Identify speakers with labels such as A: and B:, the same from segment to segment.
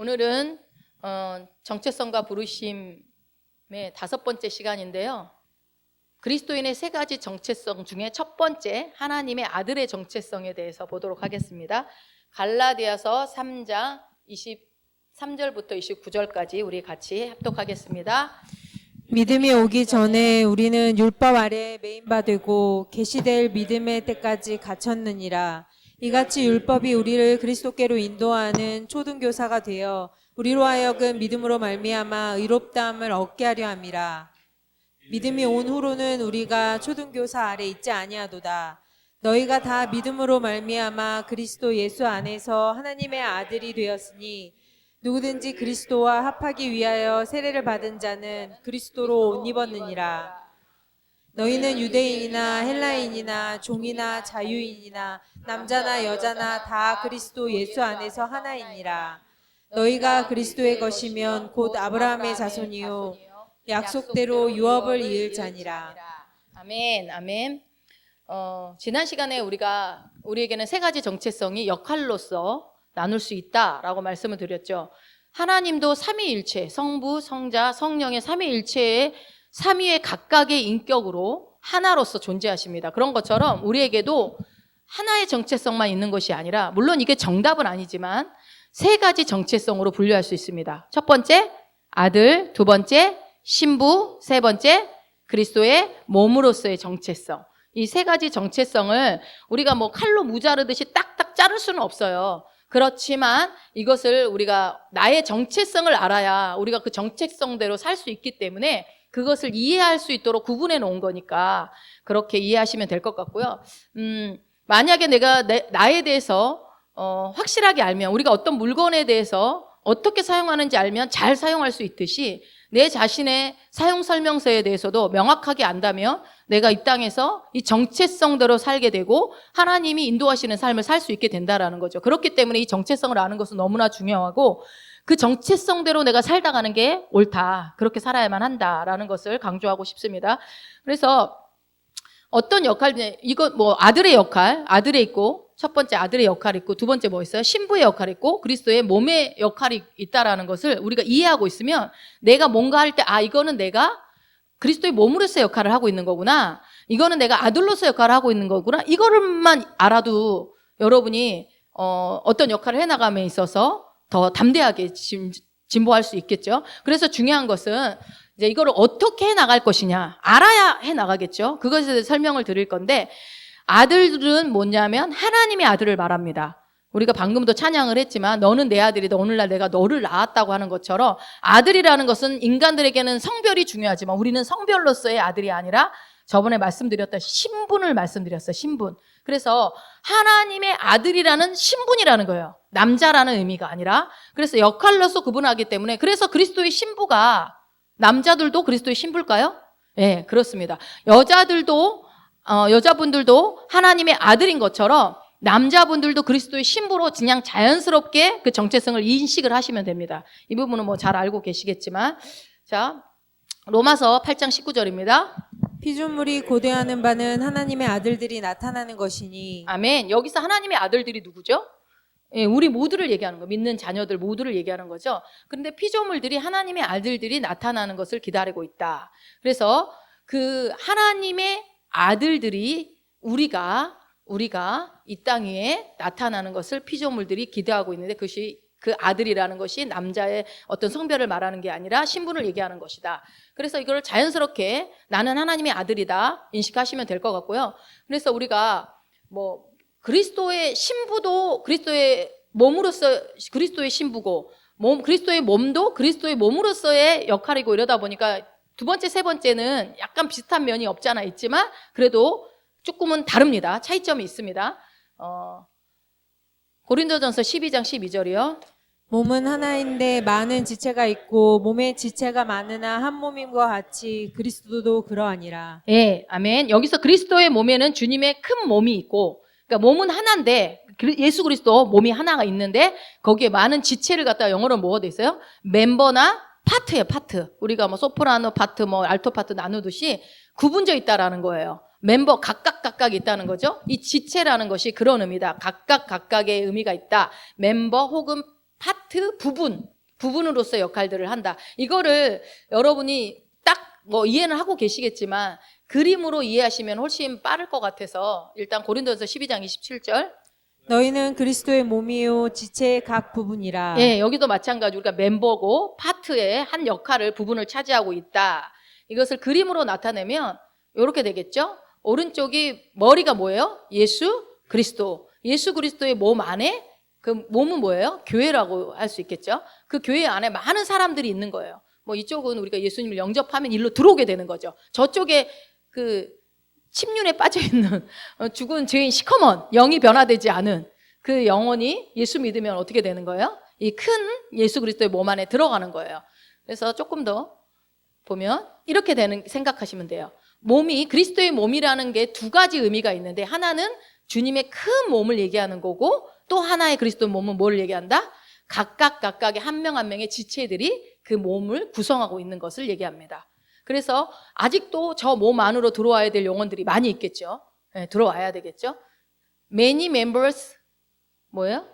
A: 오늘은 정체성과 부르심의 5번째 시간인데요. 그리스도인의 3가지 정체성 중에 첫 번째, 하나님의 아들의 정체성에 대해서 보도록 하겠습니다. 갈라디아서 3장 23절부터 29절까지 우리 같이 합독하겠습니다.
B: 믿음이 오기 전에 우리는 율법 아래 매인바 되고 계시될 믿음의 때까지 갇혔느니라. 이같이 율법이 우리를 그리스도께로 인도하는 초등교사가 되어 우리로 하여금 믿음으로 말미암아 의롭다함을 얻게 하려 함이라. 믿음이 온 후로는 우리가 초등교사 아래 있지 아니하도다. 너희가 다 믿음으로 말미암아 그리스도 예수 안에서 하나님의 아들이 되었으니 누구든지 그리스도와 합하기 위하여 세례를 받은 자는 그리스도로 옷 입었느니라. 너희는 유대인이나 헬라인이나 종이나 자유인이나 남자나 여자나 다 그리스도 예수 안에서 하나이니라. 너희가 그리스도의 것이면 곧 아브라함의 자손이요 약속대로 유업을 이을 자니라.
A: 아멘, 아멘. 지난 시간에 우리에게는 3가지 정체성이 역할로서 나눌 수 있다라고 말씀을 드렸죠. 하나님도 삼위일체, 성부, 성자, 성령의 삼위일체의 3위의 각각의 인격으로 하나로서 존재하십니다. 그런 것처럼 우리에게도 하나의 정체성만 있는 것이 아니라, 물론 이게 정답은 아니지만 3가지 정체성으로 분류할 수 있습니다. 첫 번째, 아들. 두 번째, 신부. 세 번째, 그리스도의 몸으로서의 정체성. 이 3가지 정체성을 우리가 칼로 무자르듯이 딱딱 자를 수는 없어요. 그렇지만 이것을 우리가 나의 정체성을 알아야 우리가 그 정체성대로 살 수 있기 때문에 그것을 이해할 수 있도록 구분해 놓은 거니까 그렇게 이해하시면 될 것 같고요. 만약에 내가 나에 대해서 확실하게 알면, 우리가 어떤 물건에 대해서 어떻게 사용하는지 알면 잘 사용할 수 있듯이 내 자신의 사용 설명서에 대해서도 명확하게 안다면 내가 이 땅에서 이 정체성대로 살게 되고 하나님이 인도하시는 삶을 살 수 있게 된다라는 거죠. 그렇기 때문에 이 정체성을 아는 것은 너무나 중요하고, 그 정체성대로 내가 살다 가는 게 옳다, 그렇게 살아야만 한다라는 것을 강조하고 싶습니다. 그래서 어떤 이거 아들의 역할, 아들에 있고, 첫 번째 아들의 역할이 있고, 두 번째 뭐 있어요? 신부의 역할이 있고, 그리스도의 몸의 역할이 있다라는 것을 우리가 이해하고 있으면 내가 뭔가 할 때, 이거는 내가 그리스도의 몸으로서 역할을 하고 있는 거구나, 이거는 내가 아들로서 역할을 하고 있는 거구나, 이거를만 알아도 여러분이 어떤 역할을 해나감에 있어서 더 담대하게 진보할 수 있겠죠. 그래서 중요한 것은 이제 이거를 어떻게 해나갈 것이냐, 알아야 해나가겠죠. 그것에 대해서 설명을 드릴 건데, 아들들은 뭐냐면 하나님의 아들을 말합니다. 우리가 방금도 찬양을 했지만 너는 내 아들이다, 오늘날 내가 너를 낳았다고 하는 것처럼, 아들이라는 것은 인간들에게는 성별이 중요하지만 우리는 성별로서의 아들이 아니라 저번에 말씀드렸던 신분을 말씀드렸어요. 신분. 그래서 하나님의 아들이라는 신분이라는 거예요. 남자라는 의미가 아니라. 그래서 역할로서 구분하기 때문에, 그래서 그리스도의 신부가, 남자들도 그리스도의 신부일까요? 네, 그렇습니다. 여자분들도 하나님의 아들인 것처럼 남자분들도 그리스도의 신부로 그냥 자연스럽게 그 정체성을 인식을 하시면 됩니다. 이 부분은 잘 알고 계시겠지만, 자, 로마서 8장 19절입니다.
B: 피조물이 고대하는 바는 하나님의 아들들이 나타나는 것이니.
A: 아멘. 여기서 하나님의 아들들이 누구죠? 예, 우리 모두를 얘기하는 거, 믿는 자녀들 모두를 얘기하는 거죠. 그런데 피조물들이 하나님의 아들들이 나타나는 것을 기다리고 있다. 그래서 그 하나님의 아들들이 우리가 이 땅 위에 나타나는 것을 피조물들이 기대하고 있는데, 그것이, 그 아들이라는 것이 남자의 어떤 성별을 말하는 게 아니라 신분을 얘기하는 것이다. 그래서 이걸 자연스럽게 나는 하나님의 아들이다 인식하시면 될 것 같고요. 그래서 우리가 그리스도의 신부도 그리스도의 몸으로서 그리스도의 신부고, 그리스도의 몸도 그리스도의 몸으로서의 역할이고, 이러다 보니까 두 번째, 세 번째는 약간 비슷한 면이 없지 않아 있지만 그래도 조금은 다릅니다. 차이점이 있습니다. 고린도전서 12장 12절이요.
B: 몸은 하나인데 많은 지체가 있고 몸의 지체가 많으나 한 몸임과 같이 그리스도도 그러하니라.
A: 예, 아멘. 여기서 그리스도의 몸에는 주님의 큰 몸이 있고, 그러니까 몸은 하나인데, 예수 그리스도 몸이 하나가 있는데 거기에 많은 지체를 갖다가 영어로 뭐가 돼 있어요? 멤버나 파트예요, 파트. 우리가 소프라노 파트, 알토 파트 나누듯이 구분져 있다라는 거예요. 멤버 각각 있다는 거죠. 이 지체라는 것이 그런 의미다. 각각의 의미가 있다. 멤버 혹은 파트, 부분으로서 역할들을 한다. 이거를 여러분이 딱 뭐 이해는 하고 계시겠지만 그림으로 이해하시면 훨씬 빠를 것 같아서 일단 고린도전서 12장 27절.
B: 너희는 그리스도의 몸이요 지체의 각 부분이라.
A: 예, 여기도 마찬가지 우리가 멤버고 파트의 한 역할을 부분을 차지하고 있다. 이것을 그림으로 나타내면 이렇게 되겠죠? 오른쪽이 머리가 뭐예요? 예수 그리스도. 예수 그리스도의 몸 안에 그 몸은 뭐예요? 교회라고 할 수 있겠죠? 그 교회 안에 많은 사람들이 있는 거예요. 뭐 이쪽은 우리가 예수님을 영접하면 일로 들어오게 되는 거죠. 저쪽에 그 침륜에 빠져 있는 죽은 죄인 시커먼 영이 변화되지 않은 그 영혼이 예수 믿으면 어떻게 되는 거예요? 이 큰 예수 그리스도의 몸 안에 들어가는 거예요. 그래서 조금 더 보면 이렇게 되는 생각하시면 돼요. 몸이 그리스도의 몸이라는 게 두 가지 의미가 있는데 하나는 주님의 큰 몸을 얘기하는 거고 또 하나의 그리스도 몸은 뭘 얘기한다? 각각의 한 명 한 명의 지체들이 그 몸을 구성하고 있는 것을 얘기합니다. 그래서 아직도 저 몸 안으로 들어와야 될 영혼들이 많이 있겠죠. 네, 들어와야 되겠죠. Many members 뭐예요?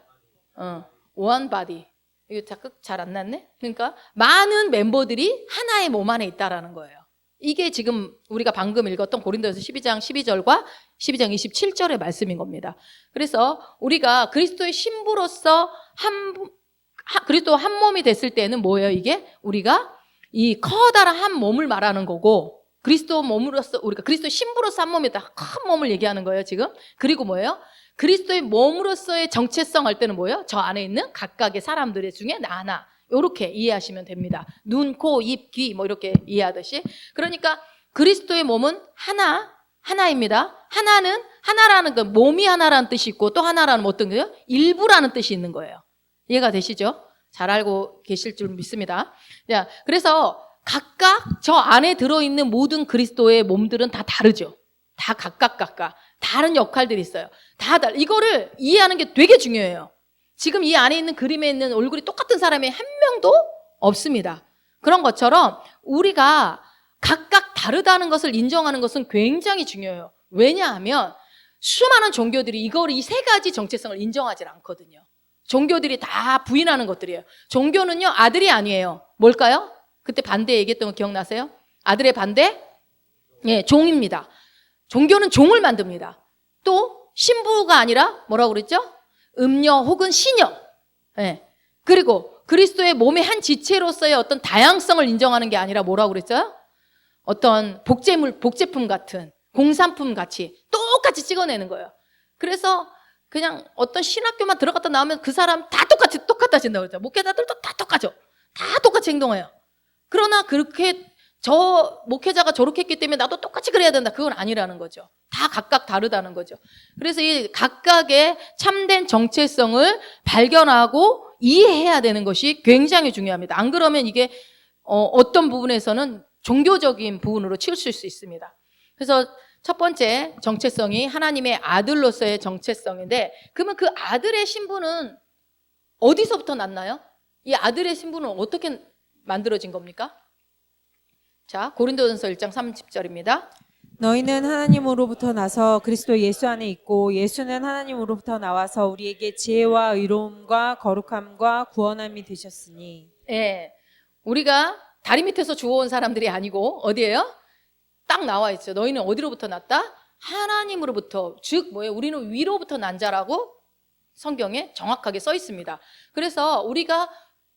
A: One body. 이거 자꾸 잘 안 났네. 그러니까 많은 멤버들이 하나의 몸 안에 있다라는 거예요. 이게 지금 우리가 방금 읽었던 고린도전서 12장 12절과 12장 27절의 말씀인 겁니다. 그래서 우리가 그리스도의 신부로서 그리스도 한 몸이 됐을 때는 뭐예요? 이게 우리가 이 커다란 한 몸을 말하는 거고 그리스도 몸으로서 우리가 그리스도 신부로서 한 몸이다. 큰 몸을 얘기하는 거예요, 지금. 그리고 뭐예요? 그리스도의 몸으로서의 정체성 할 때는 뭐예요? 저 안에 있는 각각의 사람들 중에 하나. 이렇게 이해하시면 됩니다. 눈, 코, 입, 귀 뭐 이렇게 이해하듯이. 그러니까 그리스도의 몸은 하나입니다. 하나라는 건 몸이 하나라는 뜻이 있고 또 하나라는 어떤 거예요? 일부라는 뜻이 있는 거예요. 이해가 되시죠? 잘 알고 계실 줄 믿습니다. 자, 그래서 각각 저 안에 들어있는 모든 그리스도의 몸들은 다 다르죠. 다 각각 다른 역할들이 있어요. 이거를 이해하는 게 되게 중요해요. 지금 이 안에 있는 그림에 있는 얼굴이 똑같은 사람이 한 명도 없습니다. 그런 것처럼 우리가 각각 다르다는 것을 인정하는 것은 굉장히 중요해요. 왜냐하면 수많은 종교들이 이 세 가지 정체성을 인정하지 않거든요. 종교들이 다 부인하는 것들이에요. 종교는요, 아들이 아니에요. 뭘까요? 그때 반대 얘기했던 거 기억나세요? 아들의 반대? 예, 종입니다. 종교는 종을 만듭니다. 또 신부가 아니라 뭐라고 그랬죠? 음녀 혹은 시녀. 예. 그리고 그리스도의 몸의 한 지체로서의 어떤 다양성을 인정하는 게 아니라 뭐라고 그랬죠? 어떤 복제품 같은 공산품 같이 똑같이 찍어내는 거예요. 그래서 그냥 어떤 신학교만 들어갔다 나오면 그 사람 다 똑같아진다고 그러죠. 목회자들도 다 똑같죠. 다 똑같이 행동해요. 그러나 그렇게 저 목회자가 저렇게 했기 때문에 나도 똑같이 그래야 된다. 그건 아니라는 거죠. 다 각각 다르다는 거죠. 그래서 이 각각의 참된 정체성을 발견하고 이해해야 되는 것이 굉장히 중요합니다. 안 그러면 이게 어떤 부분에서는 종교적인 부분으로 치우칠 수 있습니다. 그래서 첫 번째 정체성이 하나님의 아들로서의 정체성인데 그러면 그 아들의 신분은 어디서부터 났나요? 이 아들의 신분은 어떻게 만들어진 겁니까? 자, 고린도전서 1장 30절입니다.
B: 너희는 하나님으로부터 나서 그리스도 예수 안에 있고 예수는 하나님으로부터 나와서 우리에게 지혜와 의로움과 거룩함과 구원함이 되셨으니.
A: 예, 우리가 다리 밑에서 주워온 사람들이 아니고 어디예요? 딱 나와 있죠. 너희는 어디로부터 났다? 하나님으로부터. 즉 뭐예요? 우리는 위로부터 난 자라고 성경에 정확하게 써 있습니다. 그래서 우리가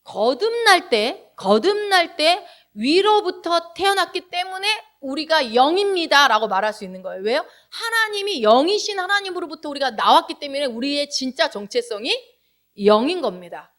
A: 거듭날 때 위로부터 태어났기 때문에 우리가 영입니다 라고 말할 수 있는 거예요. 왜요? 하나님이 영이신 하나님으로부터 우리가 나왔기 때문에 우리의 진짜 정체성이 영인 겁니다.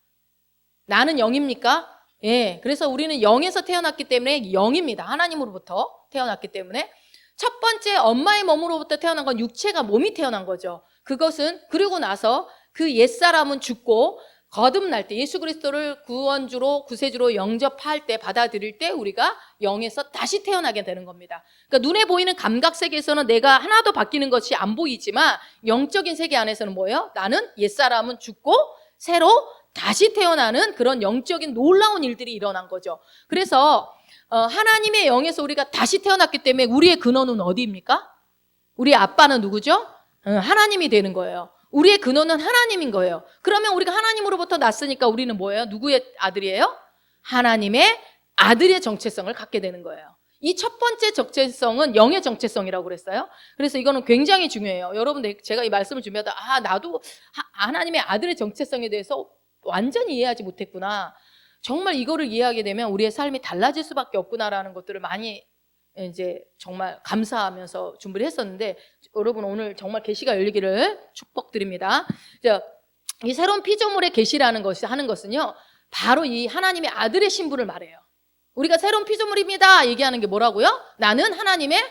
A: 나는 영입니까? 예, 그래서 우리는 영에서 태어났기 때문에 영입니다. 하나님으로부터 태어났기 때문에. 첫 번째 엄마의 몸으로부터 태어난 건 육체가 몸이 태어난 거죠. 그것은 그리고 나서 그 옛사람은 죽고 거듭날 때 예수 그리스도를 구원주로 구세주로 영접할 때 받아들일 때 우리가 영에서 다시 태어나게 되는 겁니다. 그러니까 눈에 보이는 감각 세계에서는 내가 하나도 바뀌는 것이 안 보이지만 영적인 세계 안에서는 뭐예요? 나는 옛사람은 죽고 새로 다시 태어나는 그런 영적인 놀라운 일들이 일어난 거죠. 그래서 하나님의 영에서 우리가 다시 태어났기 때문에 우리의 근원은 어디입니까? 우리 아빠는 누구죠? 하나님이 되는 거예요. 우리의 근원은 하나님인 거예요. 그러면 우리가 하나님으로부터 났으니까 우리는 뭐예요? 누구의 아들이에요? 하나님의 아들의 정체성을 갖게 되는 거예요. 이 첫 번째 정체성은 영의 정체성이라고 그랬어요. 그래서 이거는 굉장히 중요해요. 여러분들, 제가 이 말씀을 준비하다 나도 하나님의 아들의 정체성에 대해서 완전히 이해하지 못했구나. 정말 이거를 이해하게 되면 우리의 삶이 달라질 수밖에 없구나라는 것들을 많이 이제 정말 감사하면서 준비를 했었는데, 여러분 오늘 정말 계시가 열리기를 축복드립니다. 이 새로운 피조물의 계시라는 것이 하는 것은요, 바로 이 하나님의 아들의 신분을 말해요. 우리가 새로운 피조물입니다 얘기하는 게 뭐라고요? 나는 하나님의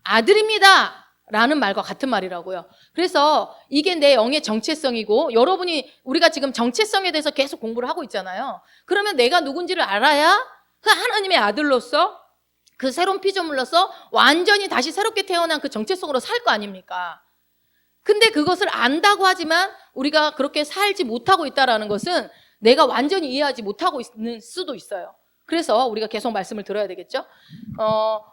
A: 아들입니다 라는 말과 같은 말이라고요. 그래서 이게 내 영의 정체성이고, 여러분이 우리가 지금 정체성에 대해서 계속 공부를 하고 있잖아요. 그러면 내가 누군지를 알아야 그 하나님의 아들로서, 그 새로운 피조물로서 완전히 다시 새롭게 태어난 그 정체성으로 살 거 아닙니까? 근데 그것을 안다고 하지만 우리가 그렇게 살지 못하고 있다는 것은 내가 완전히 이해하지 못하고 있는 수도 있어요. 그래서 우리가 계속 말씀을 들어야 되겠죠.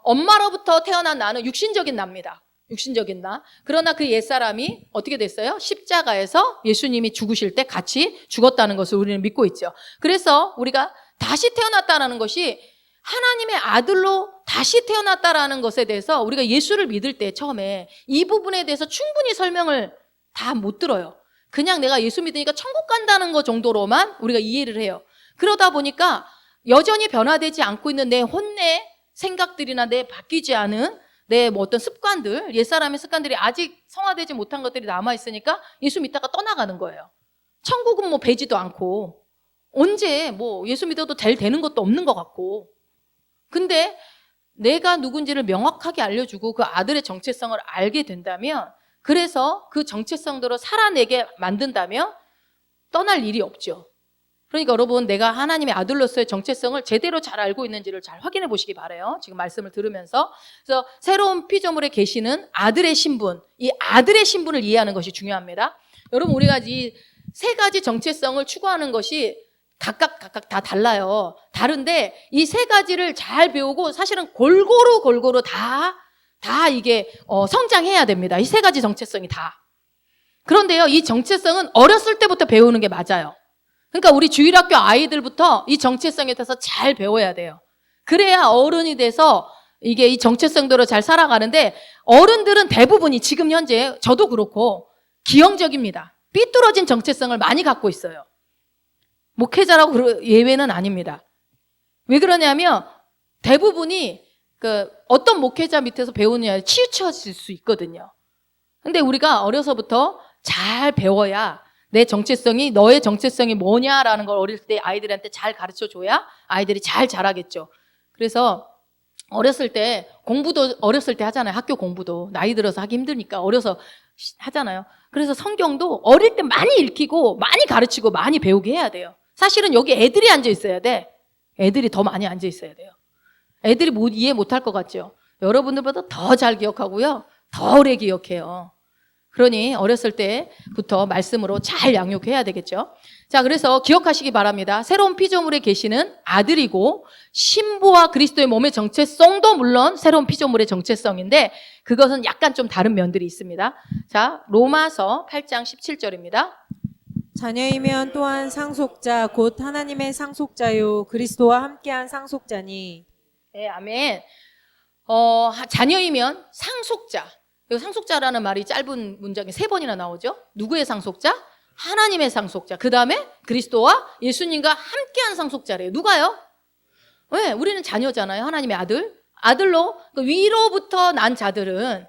A: 엄마로부터 태어난 나는 육신적인 나입니다. 육신적인 나. 그러나 그 옛사람이 어떻게 됐어요? 십자가에서 예수님이 죽으실 때 같이 죽었다는 것을 우리는 믿고 있죠. 그래서 우리가 다시 태어났다는 것이 하나님의 아들로 다시 태어났다라는 것에 대해서 우리가 예수를 믿을 때 처음에 이 부분에 대해서 충분히 설명을 다 못 들어요. 그냥 내가 예수 믿으니까 천국 간다는 것 정도로만 우리가 이해를 해요. 그러다 보니까 여전히 변화되지 않고 있는 내 혼내 생각들이나 내 바뀌지 않은 내 뭐 어떤 습관들, 옛사람의 습관들이 아직 성화되지 못한 것들이 남아있으니까 예수 믿다가 떠나가는 거예요. 천국은 뭐 배지도 않고, 언제 뭐 예수 믿어도 되는 것도 없는 것 같고. 근데 내가 누군지를 명확하게 알려주고 그 아들의 정체성을 알게 된다면, 그래서 그 정체성대로 살아내게 만든다면 떠날 일이 없죠. 그러니까 여러분, 내가 하나님의 아들로서의 정체성을 제대로 잘 알고 있는지를 잘 확인해 보시기 바라요. 지금 말씀을 들으면서. 그래서 새로운 피조물에 계시는 아들의 신분, 이 아들의 신분을 이해하는 것이 중요합니다. 여러분, 우리가 이 세 가지 정체성을 추구하는 것이 각각 다 달라요. 다른데 이 세 가지를 잘 배우고 사실은 골고루 다 이게 성장해야 됩니다. 이 세 가지 정체성이 다. 그런데요, 이 정체성은 어렸을 때부터 배우는 게 맞아요. 그러니까 우리 주일학교 아이들부터 이 정체성에 대해서 잘 배워야 돼요. 그래야 어른이 돼서 이게 이 정체성대로 잘 살아가는데, 어른들은 대부분이 지금 현재 저도 그렇고 기형적입니다. 삐뚤어진 정체성을 많이 갖고 있어요. 목회자라고 예외는 아닙니다. 왜 그러냐면 대부분이 어떤 목회자 밑에서 배우느냐에 치우쳐질 수 있거든요. 근데 우리가 어려서부터 잘 배워야 내 정체성이, 너의 정체성이 뭐냐라는 걸 어릴 때 아이들한테 잘 가르쳐줘야 아이들이 잘 자라겠죠. 그래서 어렸을 때 공부도 어렸을 때 하잖아요. 학교 공부도 나이 들어서 하기 힘드니까 어려서 하잖아요. 그래서 성경도 어릴 때 많이 읽히고 많이 가르치고 많이 배우게 해야 돼요. 사실은 여기 애들이 앉아 있어야 돼. 애들이 더 많이 앉아 있어야 돼요. 애들이 이해 못할 것 같죠. 여러분들보다 더 잘 기억하고요, 더 오래 기억해요. 그러니 어렸을 때부터 말씀으로 잘 양육해야 되겠죠. 자, 그래서 기억하시기 바랍니다. 새로운 피조물에 계시는 아들이고, 신부와 그리스도의 몸의 정체성도 물론 새로운 피조물의 정체성인데 그것은 약간 좀 다른 면들이 있습니다. 자, 로마서 8장 17절입니다.
B: 자녀이면 또한 상속자 곧 하나님의 상속자요 그리스도와 함께한 상속자니.
A: 네, 아멘. 자녀이면 상속자. 여기 상속자라는 말이 짧은 문장에 3번이나 나오죠. 누구의 상속자? 하나님의 상속자. 그 다음에 그리스도와 예수님과 함께한 상속자래요. 누가요? 네, 우리는 자녀잖아요. 하나님의 아들. 아들로 위로부터 난 자들은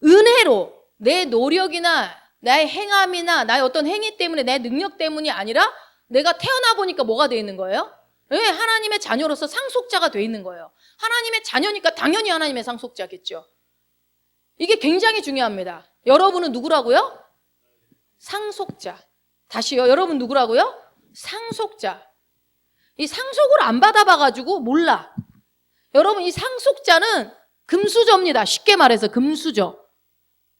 A: 은혜로, 내 노력이나 나의 행함이나 나의 어떤 행위 때문에, 내 능력 때문이 아니라 내가 태어나 보니까 뭐가 돼 있는 거예요? 네, 하나님의 자녀로서 상속자가 돼 있는 거예요. 하나님의 자녀니까 당연히 하나님의 상속자겠죠. 이게 굉장히 중요합니다. 여러분은 누구라고요? 상속자. 다시요. 여러분 누구라고요? 상속자. 이 상속을 안 받아봐가지고 몰라. 여러분, 이 상속자는 금수저입니다. 쉽게 말해서 금수저.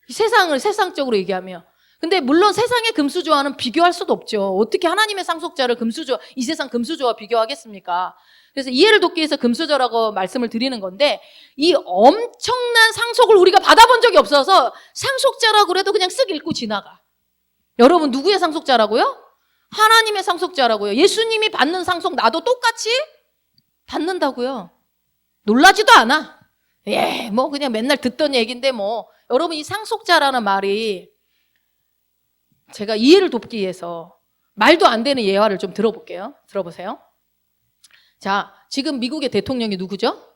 A: 세상을 세상적으로 얘기하면. 근데 물론 세상의 금수저와는 비교할 수도 없죠. 어떻게 하나님의 상속자를 이 세상 금수저와 비교하겠습니까? 그래서 이해를 돕기 위해서 금수저라고 말씀을 드리는 건데, 이 엄청난 상속을 우리가 받아본 적이 없어서 상속자라고 그래도 그냥 쓱 읽고 지나가. 여러분 누구의 상속자라고요? 하나님의 상속자라고요. 예수님이 받는 상속 나도 똑같이 받는다고요. 놀라지도 않아. 예, 뭐 그냥 맨날 듣던 얘기인데 뭐. 여러분 이 상속자라는 말이 제가 이해를 돕기 위해서 말도 안 되는 예화를 좀 들어볼게요. 들어보세요. 자, 지금 미국의 대통령이 누구죠?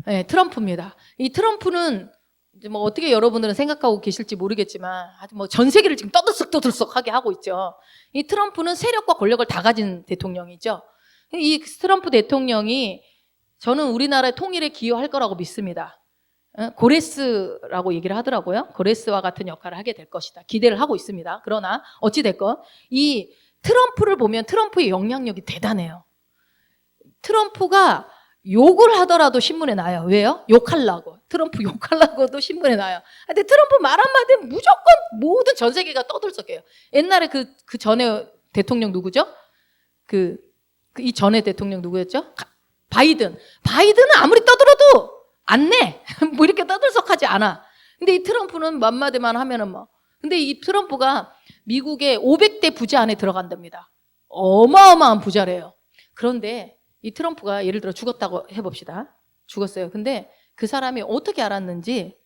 A: 네, 트럼프입니다. 이 트럼프는 이제 뭐 어떻게 여러분들은 생각하고 계실지 모르겠지만 아주 뭐 전 세계를 지금 떠들썩하게 하고 있죠. 이 트럼프는 세력과 권력을 다 가진 대통령이죠. 이 트럼프 대통령이 저는 우리나라의 통일에 기여할 거라고 믿습니다. 고레스라고 얘기를 하더라고요. 고레스와 같은 역할을 하게 될 것이다. 기대를 하고 있습니다. 그러나 어찌 됐건 이 트럼프를 보면 트럼프의 영향력이 대단해요. 트럼프가 욕을 하더라도 신문에 나요. 왜요? 욕하려고. 트럼프 욕하려고도 신문에 나요. 근데 트럼프 말 한마디 무조건 모든 전 세계가 떠들썩해요. 옛날에 그 전에 대통령 누구죠? 이 전에 대통령 누구였죠? 바이든. 바이든은 아무리 떠들어도 안 내. 뭐 이렇게 떠들썩하지 않아. 근데 이 트럼프는 몇 마디만 하면은 뭐. 근데 이 트럼프가 미국의 500대 부자 안에 들어간답니다. 어마어마한 부자래요. 그런데 이 트럼프가 예를 들어 죽었다고 해봅시다. 죽었어요. 근데 그 사람이 어떻게 알았는지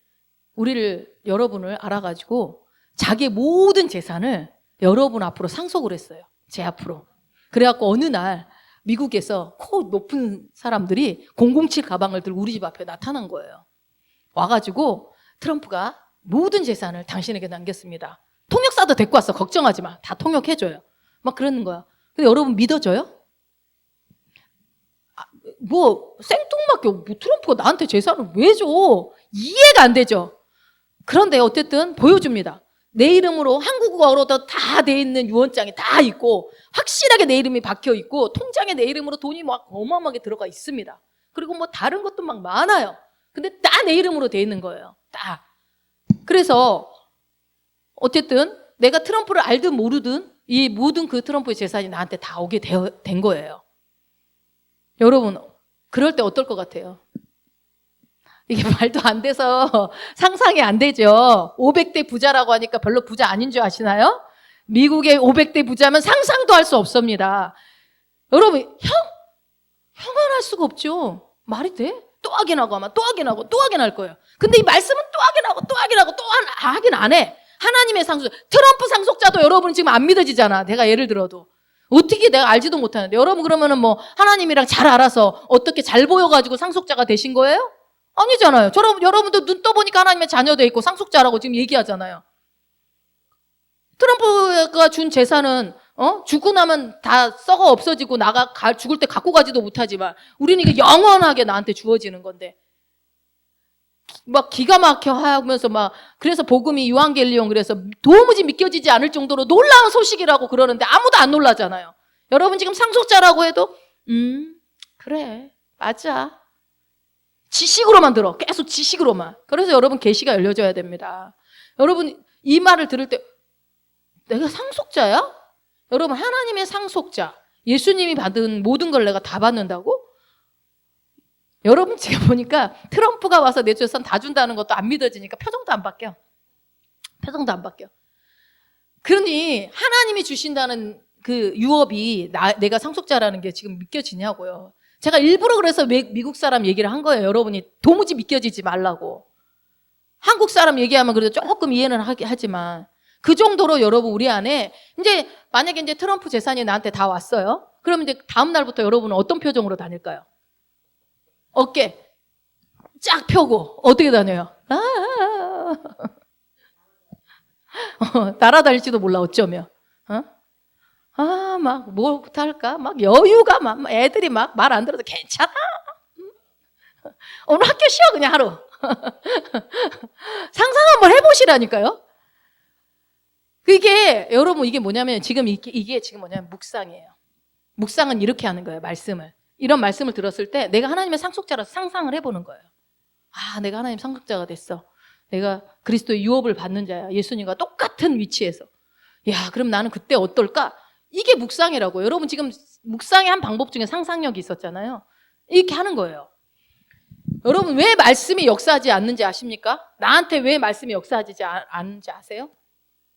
A: 여러분을 알아가지고 자기의 모든 재산을 여러분 앞으로 상속을 했어요. 제 앞으로. 그래갖고 어느 날 미국에서 코 높은 사람들이 007 가방을 들고 우리 집 앞에 나타난 거예요. 와가지고 트럼프가 모든 재산을 당신에게 남겼습니다. 통역사도 데리고 왔어. 걱정하지 마. 다 통역해줘요. 막 그러는 거야. 근데 여러분 믿어져요? 뭐 생뚱맞게 뭐 트럼프가 나한테 재산을 왜 줘? 이해가 안 되죠. 그런데 어쨌든 보여줍니다. 내 이름으로 한국어로도 다 돼 있는 유언장이 다 있고 확실하게 내 이름이 박혀 있고 통장에 내 이름으로 돈이 막 어마어마하게 들어가 있습니다. 그리고 뭐 다른 것도 막 많아요. 근데 다 내 이름으로 돼 있는 거예요. 다. 그래서 어쨌든 내가 트럼프를 알든 모르든 이 모든 그 트럼프의 재산이 나한테 다 오게 된 거예요. 여러분 그럴 때 어떨 것 같아요? 이게 말도 안 돼서 상상이 안 되죠. 500대 부자라고 하니까 별로 부자 아닌 줄 아시나요? 미국의 500대 부자면 상상도 할 수 없습니다. 여러분 형언할 수가 없죠. 말이 돼? 또 확인하고 아마 또 확인하고 또 확인할 거예요. 근데 이 말씀은 또 확인하고 또 확인하고 또 확인 안 해. 하나님의 상속자. 트럼프 상속자도 여러분 지금 안 믿어지잖아. 내가 예를 들어도. 어떻게 내가 알지도 못하는데. 여러분 그러면은 뭐 하나님이랑 잘 알아서 어떻게 잘 보여가지고 상속자가 되신 거예요? 아니잖아요. 여러분도 눈 떠보니까 하나님의 자녀돼 있고 상속자라고 지금 얘기하잖아요. 트럼프가 준 재산은 죽고 나면 다 썩어 없어지고 죽을 때 갖고 가지도 못하지만 우리는 이게 영원하게 나한테 주어지는 건데 막 기가 막혀 하면서 막 그래서 복음이 요한겔리온 그래서 도무지 믿겨지지 않을 정도로 놀라운 소식이라고 그러는데 아무도 안 놀라잖아요. 여러분 지금 상속자라고 해도 그래 맞아. 지식으로만 들어. 계속 지식으로만. 그래서 여러분 계시가 열려져야 됩니다. 여러분 이 말을 들을 때 내가 상속자야? 여러분 하나님의 상속자. 예수님이 받은 모든 걸 내가 다 받는다고? 여러분 지금 보니까 트럼프가 와서 내 재산 다 준다는 것도 안 믿어지니까 표정도 안 바뀌어. 표정도 안 바뀌어. 그러니 하나님이 주신다는 그 유업이 내가 상속자라는 게 지금 믿겨지냐고요. 제가 일부러 그래서 미국 사람 얘기를 한 거예요. 여러분이 도무지 믿겨지지 말라고. 한국 사람 얘기하면 그래도 조금 이해는 하지만 그 정도로 여러분 우리 안에 이제 만약에 이제 트럼프 재산이 나한테 다 왔어요. 그러면 이제 다음 날부터 여러분은 어떤 표정으로 다닐까요? 어깨 쫙 펴고 어떻게 다녀요? 날아다닐지도 몰라 어쩌면. 막 뭐부터 할까? 막 여유가 막 애들이 막 말 안 들어도 괜찮아. 오늘 학교 쉬어 그냥 하루. 상상 한번 해보시라니까요. 여러분 이게 뭐냐면 지금 이게 지금 뭐냐면 묵상이에요. 묵상은 이렇게 하는 거예요. 말씀을. 이런 말씀을 들었을 때 내가 하나님의 상속자라서 상상을 해보는 거예요. 내가 하나님 상속자가 됐어. 내가 그리스도의 유업을 받는 자야. 예수님과 똑같은 위치에서. 그럼 나는 그때 어떨까? 이게 묵상이라고. 여러분 지금 묵상의 한 방법 중에 상상력이 있었잖아요. 이렇게 하는 거예요. 여러분 왜 말씀이 역사하지 않는지 아십니까? 나한테 왜 말씀이 역사하지 않는지 아세요?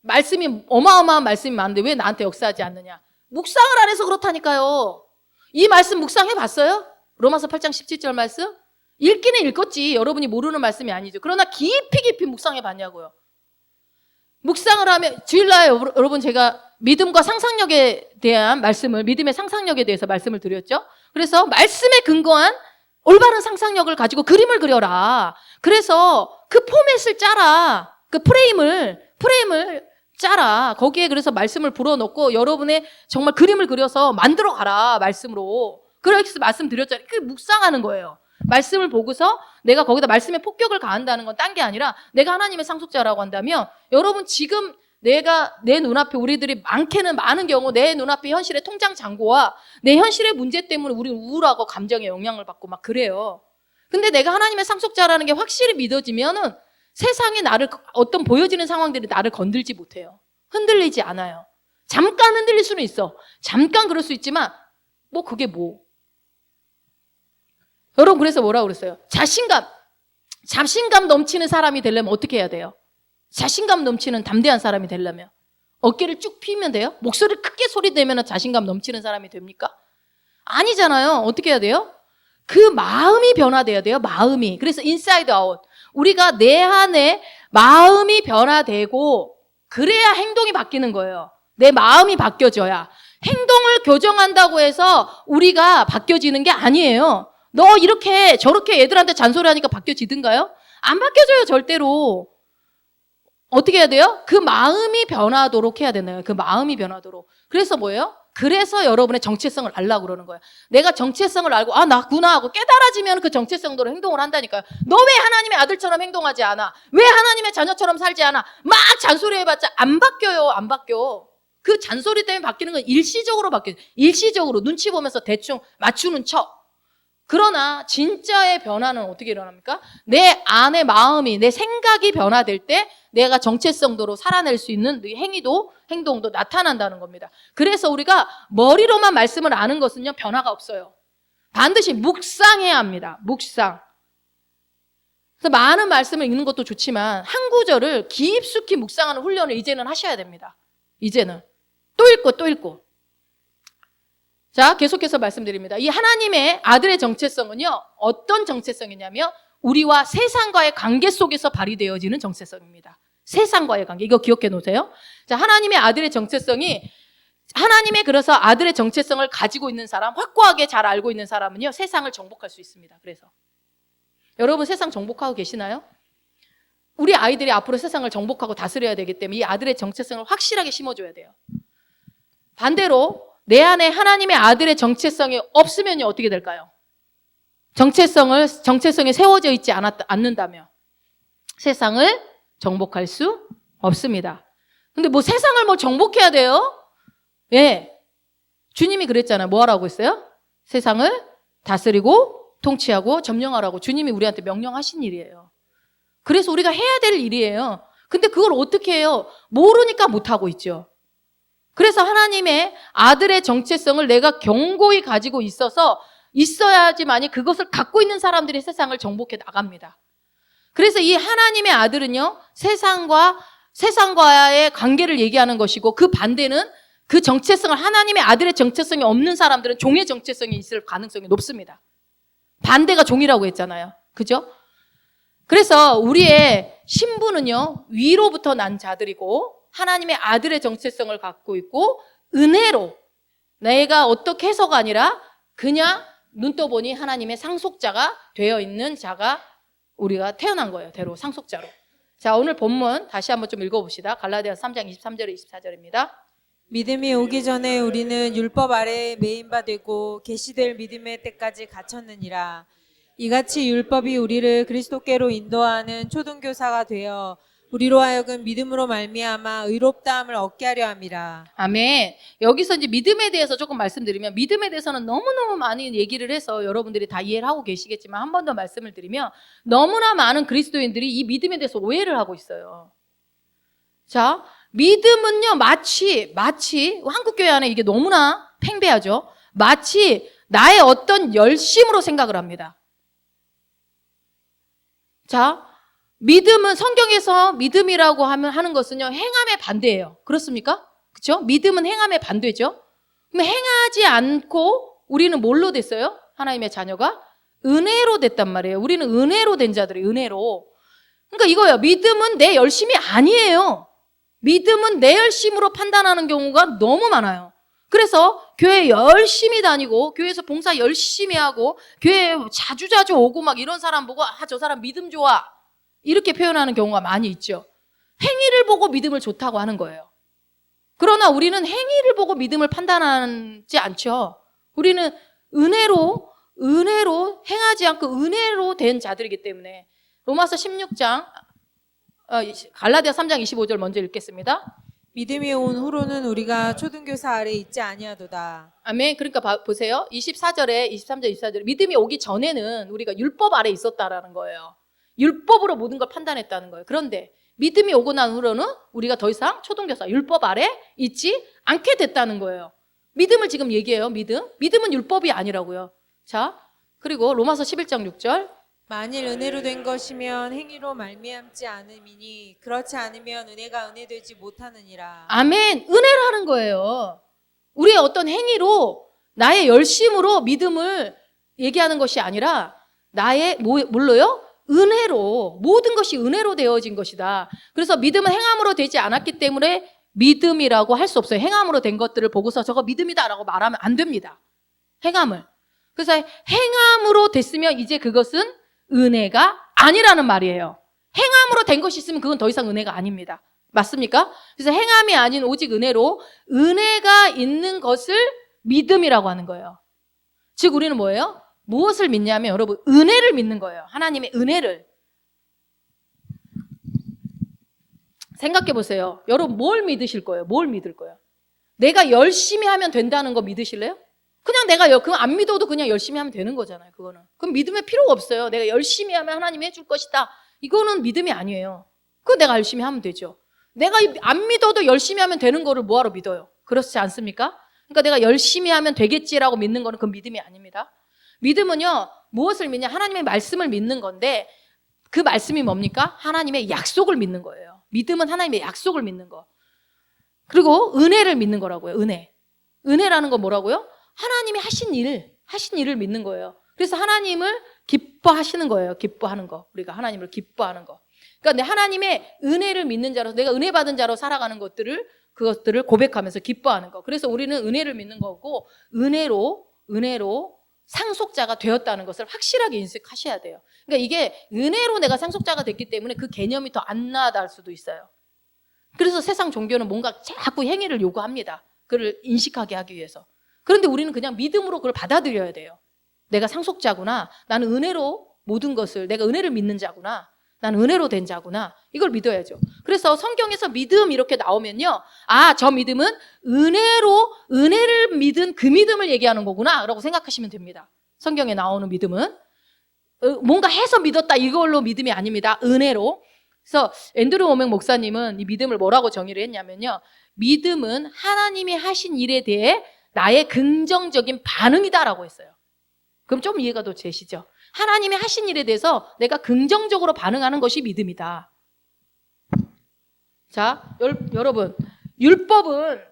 A: 말씀이 어마어마한 말씀이 많은데 왜 나한테 역사하지 않느냐? 묵상을 안 해서 그렇다니까요. 이 말씀 묵상해 봤어요? 로마서 8장 17절 말씀? 읽기는 읽었지. 여러분이 모르는 말씀이 아니죠. 그러나 깊이 묵상해 봤냐고요. 묵상을 하면 주일날 여러분 제가 믿음과 상상력에 대한 말씀을, 믿음의 상상력에 대해서 말씀을 드렸죠. 그래서 말씀에 근거한 올바른 상상력을 가지고 그림을 그려라. 그래서 그 포맷을 짜라. 그 프레임을 짜라. 거기에 그래서 말씀을 불어넣고 여러분의 정말 그림을 그려서 만들어 가라. 말씀으로. 그래서 말씀드렸잖아요. 그게 묵상하는 거예요. 말씀을 보고서 내가 거기다 말씀의 폭격을 가한다는 건 딴 게 아니라 내가 하나님의 상속자라고 한다면 여러분 지금 내가 내 눈앞에 우리들이 많은 경우 내 눈앞에 현실의 통장 잔고와 내 현실의 문제 때문에 우리는 우울하고 감정에 영향을 받고 막 그래요. 근데 내가 하나님의 상속자라는 게 확실히 믿어지면은 세상에 나를 어떤 보여지는 상황들이 나를 건들지 못해요. 흔들리지 않아요. 잠깐 흔들릴 수는 있어. 잠깐 그럴 수 있지만 뭐 그게 뭐. 여러분 그래서 뭐라고 그랬어요? 자신감 넘치는 사람이 되려면 어떻게 해야 돼요? 자신감 넘치는 담대한 사람이 되려면 어깨를 쭉 피면 돼요? 목소리를 크게 소리내면 자신감 넘치는 사람이 됩니까? 아니잖아요. 어떻게 해야 돼요? 그 마음이 변화돼야 돼요. 마음이. 그래서 인사이드 아웃. 우리가 내 안에 마음이 변화되고 그래야 행동이 바뀌는 거예요. 내 마음이 바뀌어져야. 행동을 교정한다고 해서 우리가 바뀌어지는 게 아니에요. 너 이렇게 저렇게 애들한테 잔소리하니까 바뀌어지든가요? 안 바뀌어져요. 절대로. 어떻게 해야 돼요? 그 마음이 변하도록 해야 되나요? 그 마음이 변하도록. 그래서 뭐예요? 그래서 여러분의 정체성을 알라고 그러는 거예요. 내가 정체성을 알고 아 나구나 하고 깨달아지면 그 정체성대로 행동을 한다니까요. 너 왜 하나님의 아들처럼 행동하지 않아? 왜 하나님의 자녀처럼 살지 않아? 막 잔소리해봤자 안 바뀌어요. 안 바뀌어. 그 잔소리 때문에 바뀌는 건 일시적으로 바뀌어요. 일시적으로 눈치 보면서 대충 맞추는 척. 그러나 진짜의 변화는 어떻게 일어납니까? 내 안의 마음이, 내 생각이 변화될 때 내가 정체성도로 살아낼 수 있는 행동도 나타난다는 겁니다. 그래서 우리가 머리로만 말씀을 아는 것은요, 변화가 없어요. 반드시 묵상해야 합니다. 묵상. 그래서 많은 말씀을 읽는 것도 좋지만 한 구절을 깊숙이 묵상하는 훈련을 이제는 하셔야 됩니다. 이제는. 또 읽고 또 읽고. 자, 계속해서 말씀드립니다. 이 하나님의 아들의 정체성은요, 어떤 정체성이냐면 우리와 세상과의 관계 속에서 발휘되어지는 정체성입니다. 세상과의 관계. 이거 기억해 놓으세요. 자, 하나님의 아들의 정체성이 하나님의 그래서 아들의 정체성을 가지고 있는 사람, 확고하게 잘 알고 있는 사람은요, 세상을 정복할 수 있습니다. 그래서 여러분 세상 정복하고 계시나요? 우리 아이들이 앞으로 세상을 정복하고 다스려야 되기 때문에 이 아들의 정체성을 확실하게 심어줘야 돼요. 반대로 내 안에 하나님의 아들의 정체성이 없으면 어떻게 될까요? 정체성이 세워져 있지 않는다면 세상을 정복할 수 없습니다. 근데 뭐 세상을 뭐 정복해야 돼요? 예. 주님이 그랬잖아요. 뭐 하라고 했어요? 세상을 다스리고 통치하고 점령하라고 주님이 우리한테 명령하신 일이에요. 그래서 우리가 해야 될 일이에요. 근데 그걸 어떻게 해요? 모르니까 못하고 있죠. 그래서 하나님의 아들의 정체성을 내가 견고히 가지고 있어야지만이 그것을 갖고 있는 사람들이 세상을 정복해 나갑니다. 그래서 이 하나님의 아들은요, 세상과의 관계를 얘기하는 것이고 그 반대는 그 정체성을 하나님의 아들의 정체성이 없는 사람들은 종의 정체성이 있을 가능성이 높습니다. 반대가 종이라고 했잖아요. 그죠? 그래서 우리의 신분은요, 위로부터 난 자들이고 하나님의 아들의 정체성을 갖고 있고 은혜로 내가 어떻게 해서가 아니라 그냥 눈 떠보니 하나님의 상속자가 되어 있는 자가 우리가 태어난 거예요. 대로 상속자로. 자, 오늘 본문 다시 한번 좀 읽어봅시다. 갈라디아서 3장 23절 24절입니다.
B: 믿음이 오기 전에 우리는 율법 아래에 매인바 되고 계시될 믿음의 때까지 갇혔느니라. 이같이 율법이 우리를 그리스도께로 인도하는 초등교사가 되어 우리로 하여금 믿음으로 말미암아 의롭다함을 얻게 하려 함이라.
A: 아멘. 여기서 이제 믿음에 대해서 조금 말씀드리면 믿음에 대해서는 너무너무 많이 얘기를 해서 여러분들이 다 이해를 하고 계시겠지만 한 번 더 말씀을 드리면 너무나 많은 그리스도인들이 이 믿음에 대해서 오해를 하고 있어요. 자, 믿음은요 마치 한국교회 안에 이게 너무나 팽배하죠. 마치 나의 어떤 열심으로 생각을 합니다. 자, 믿음은 성경에서 믿음이라고 하는 것은요, 행함의 반대예요. 그렇습니까? 그렇죠? 믿음은 행함의 반대죠. 그럼 행하지 않고 우리는 뭘로 됐어요? 하나님의 자녀가 은혜로 됐단 말이에요. 우리는 은혜로 된 자들이 은혜로. 그러니까 이거예요. 믿음은 내 열심이 아니에요. 믿음은 내 열심으로 판단하는 경우가 너무 많아요. 그래서 교회 열심히 다니고 교회에서 봉사 열심히 하고 교회에 자주자주 오고 막 이런 사람 보고 저 사람 믿음 좋아 이렇게 표현하는 경우가 많이 있죠. 행위를 보고 믿음을 좋다고 하는 거예요. 그러나 우리는 행위를 보고 믿음을 판단하지 않죠. 우리는 은혜로 행하지 않고 은혜로 된 자들이기 때문에. 로마서 16장 갈라디아 3장 25절 먼저 읽겠습니다.
B: 믿음이 온 후로는 우리가 초등교사 아래 있지 아니하도다.
A: 아멘. 그러니까 보세요. 24절에 23절 24절 믿음이 오기 전에는 우리가 율법 아래 있었다라는 거예요. 율법으로 모든 걸 판단했다는 거예요. 그런데 믿음이 오고 난 후로는 우리가 더 이상 초등교사 율법 아래 있지 않게 됐다는 거예요. 믿음을 지금 얘기해요. 믿음은 율법이 아니라고요. 자, 그리고 로마서 11장 6절
B: 만일 은혜로 된 것이면 행위로 말미암지 않음이니 그렇지 않으면 은혜가 은혜되지 못하느니라.
A: 아멘. 은혜라는 거예요. 우리의 어떤 행위로 나의 열심으로 믿음을 얘기하는 것이 아니라 나의 뭘로요? 은혜로. 모든 것이 은혜로 되어진 것이다. 그래서 믿음은 행함으로 되지 않았기 때문에 믿음이라고 할 수 없어요. 행함으로 된 것들을 보고서 저거 믿음이다라고 말하면 안 됩니다. 행함을. 그래서 행함으로 됐으면 이제 그것은 은혜가 아니라는 말이에요. 행함으로 된 것이 있으면 그건 더 이상 은혜가 아닙니다. 맞습니까? 그래서 행함이 아닌 오직 은혜로 은혜가 있는 것을 믿음이라고 하는 거예요. 즉 우리는 뭐예요? 무엇을 믿냐면 여러분 은혜를 믿는 거예요. 하나님의 은혜를. 생각해 보세요. 여러분 뭘 믿으실 거예요? 뭘 믿을 거예요? 내가 열심히 하면 된다는 거 믿으실래요? 그냥 내가 그거 안 믿어도 그냥 열심히 하면 되는 거잖아요. 그거는. 그럼 믿음의 필요가 없어요. 내가 열심히 하면 하나님이 해줄 것이다. 이거는 믿음이 아니에요. 그거 내가 열심히 하면 되죠. 내가 안 믿어도 열심히 하면 되는 거를 뭐하러 믿어요? 그렇지 않습니까? 그러니까 내가 열심히 하면 되겠지라고 믿는 거는 그건 믿음이 아닙니다. 믿음은요, 무엇을 믿냐? 하나님의 말씀을 믿는 건데 그 말씀이 뭡니까? 하나님의 약속을 믿는 거예요. 믿음은 하나님의 약속을 믿는 거. 그리고 은혜를 믿는 거라고요. 은혜라는 건 뭐라고요? 하나님이 하신 일을 믿는 거예요. 그래서 하나님을 기뻐하시는 거예요. 기뻐하는 거. 우리가 하나님을 기뻐하는 거. 그러니까 하나님의 은혜를 믿는 자로서 내가 은혜 받은 자로 살아가는 그것들을 고백하면서 기뻐하는 거. 그래서 우리는 은혜를 믿는 거고 은혜로 상속자가 되었다는 것을 확실하게 인식하셔야 돼요. 그러니까 이게 은혜로 내가 상속자가 됐기 때문에 그 개념이 더 안 나아갈 수도 있어요. 그래서 세상 종교는 뭔가 자꾸 행위를 요구합니다. 그를 인식하게 하기 위해서. 그런데 우리는 그냥 믿음으로 그걸 받아들여야 돼요. 내가 상속자구나. 나는 은혜로 모든 것을, 내가 은혜를 믿는 자구나. 나는 은혜로 된 자구나. 이걸 믿어야죠. 그래서 성경에서 믿음 이렇게 나오면요. 저 믿음은 은혜를 믿은 그 믿음을 얘기하는 거구나. 라고 생각하시면 됩니다. 성경에 나오는 믿음은. 뭔가 해서 믿었다. 이걸로 믿음이 아닙니다. 은혜로. 그래서 앤드류 오맥 목사님은 이 믿음을 뭐라고 정의를 했냐면요. 믿음은 하나님이 하신 일에 대해 나의 긍정적인 반응이다라고 했어요. 그럼 좀 이해가 더 되시죠? 하나님이 하신 일에 대해서 내가 긍정적으로 반응하는 것이 믿음이다. 자, 여러분, 율법은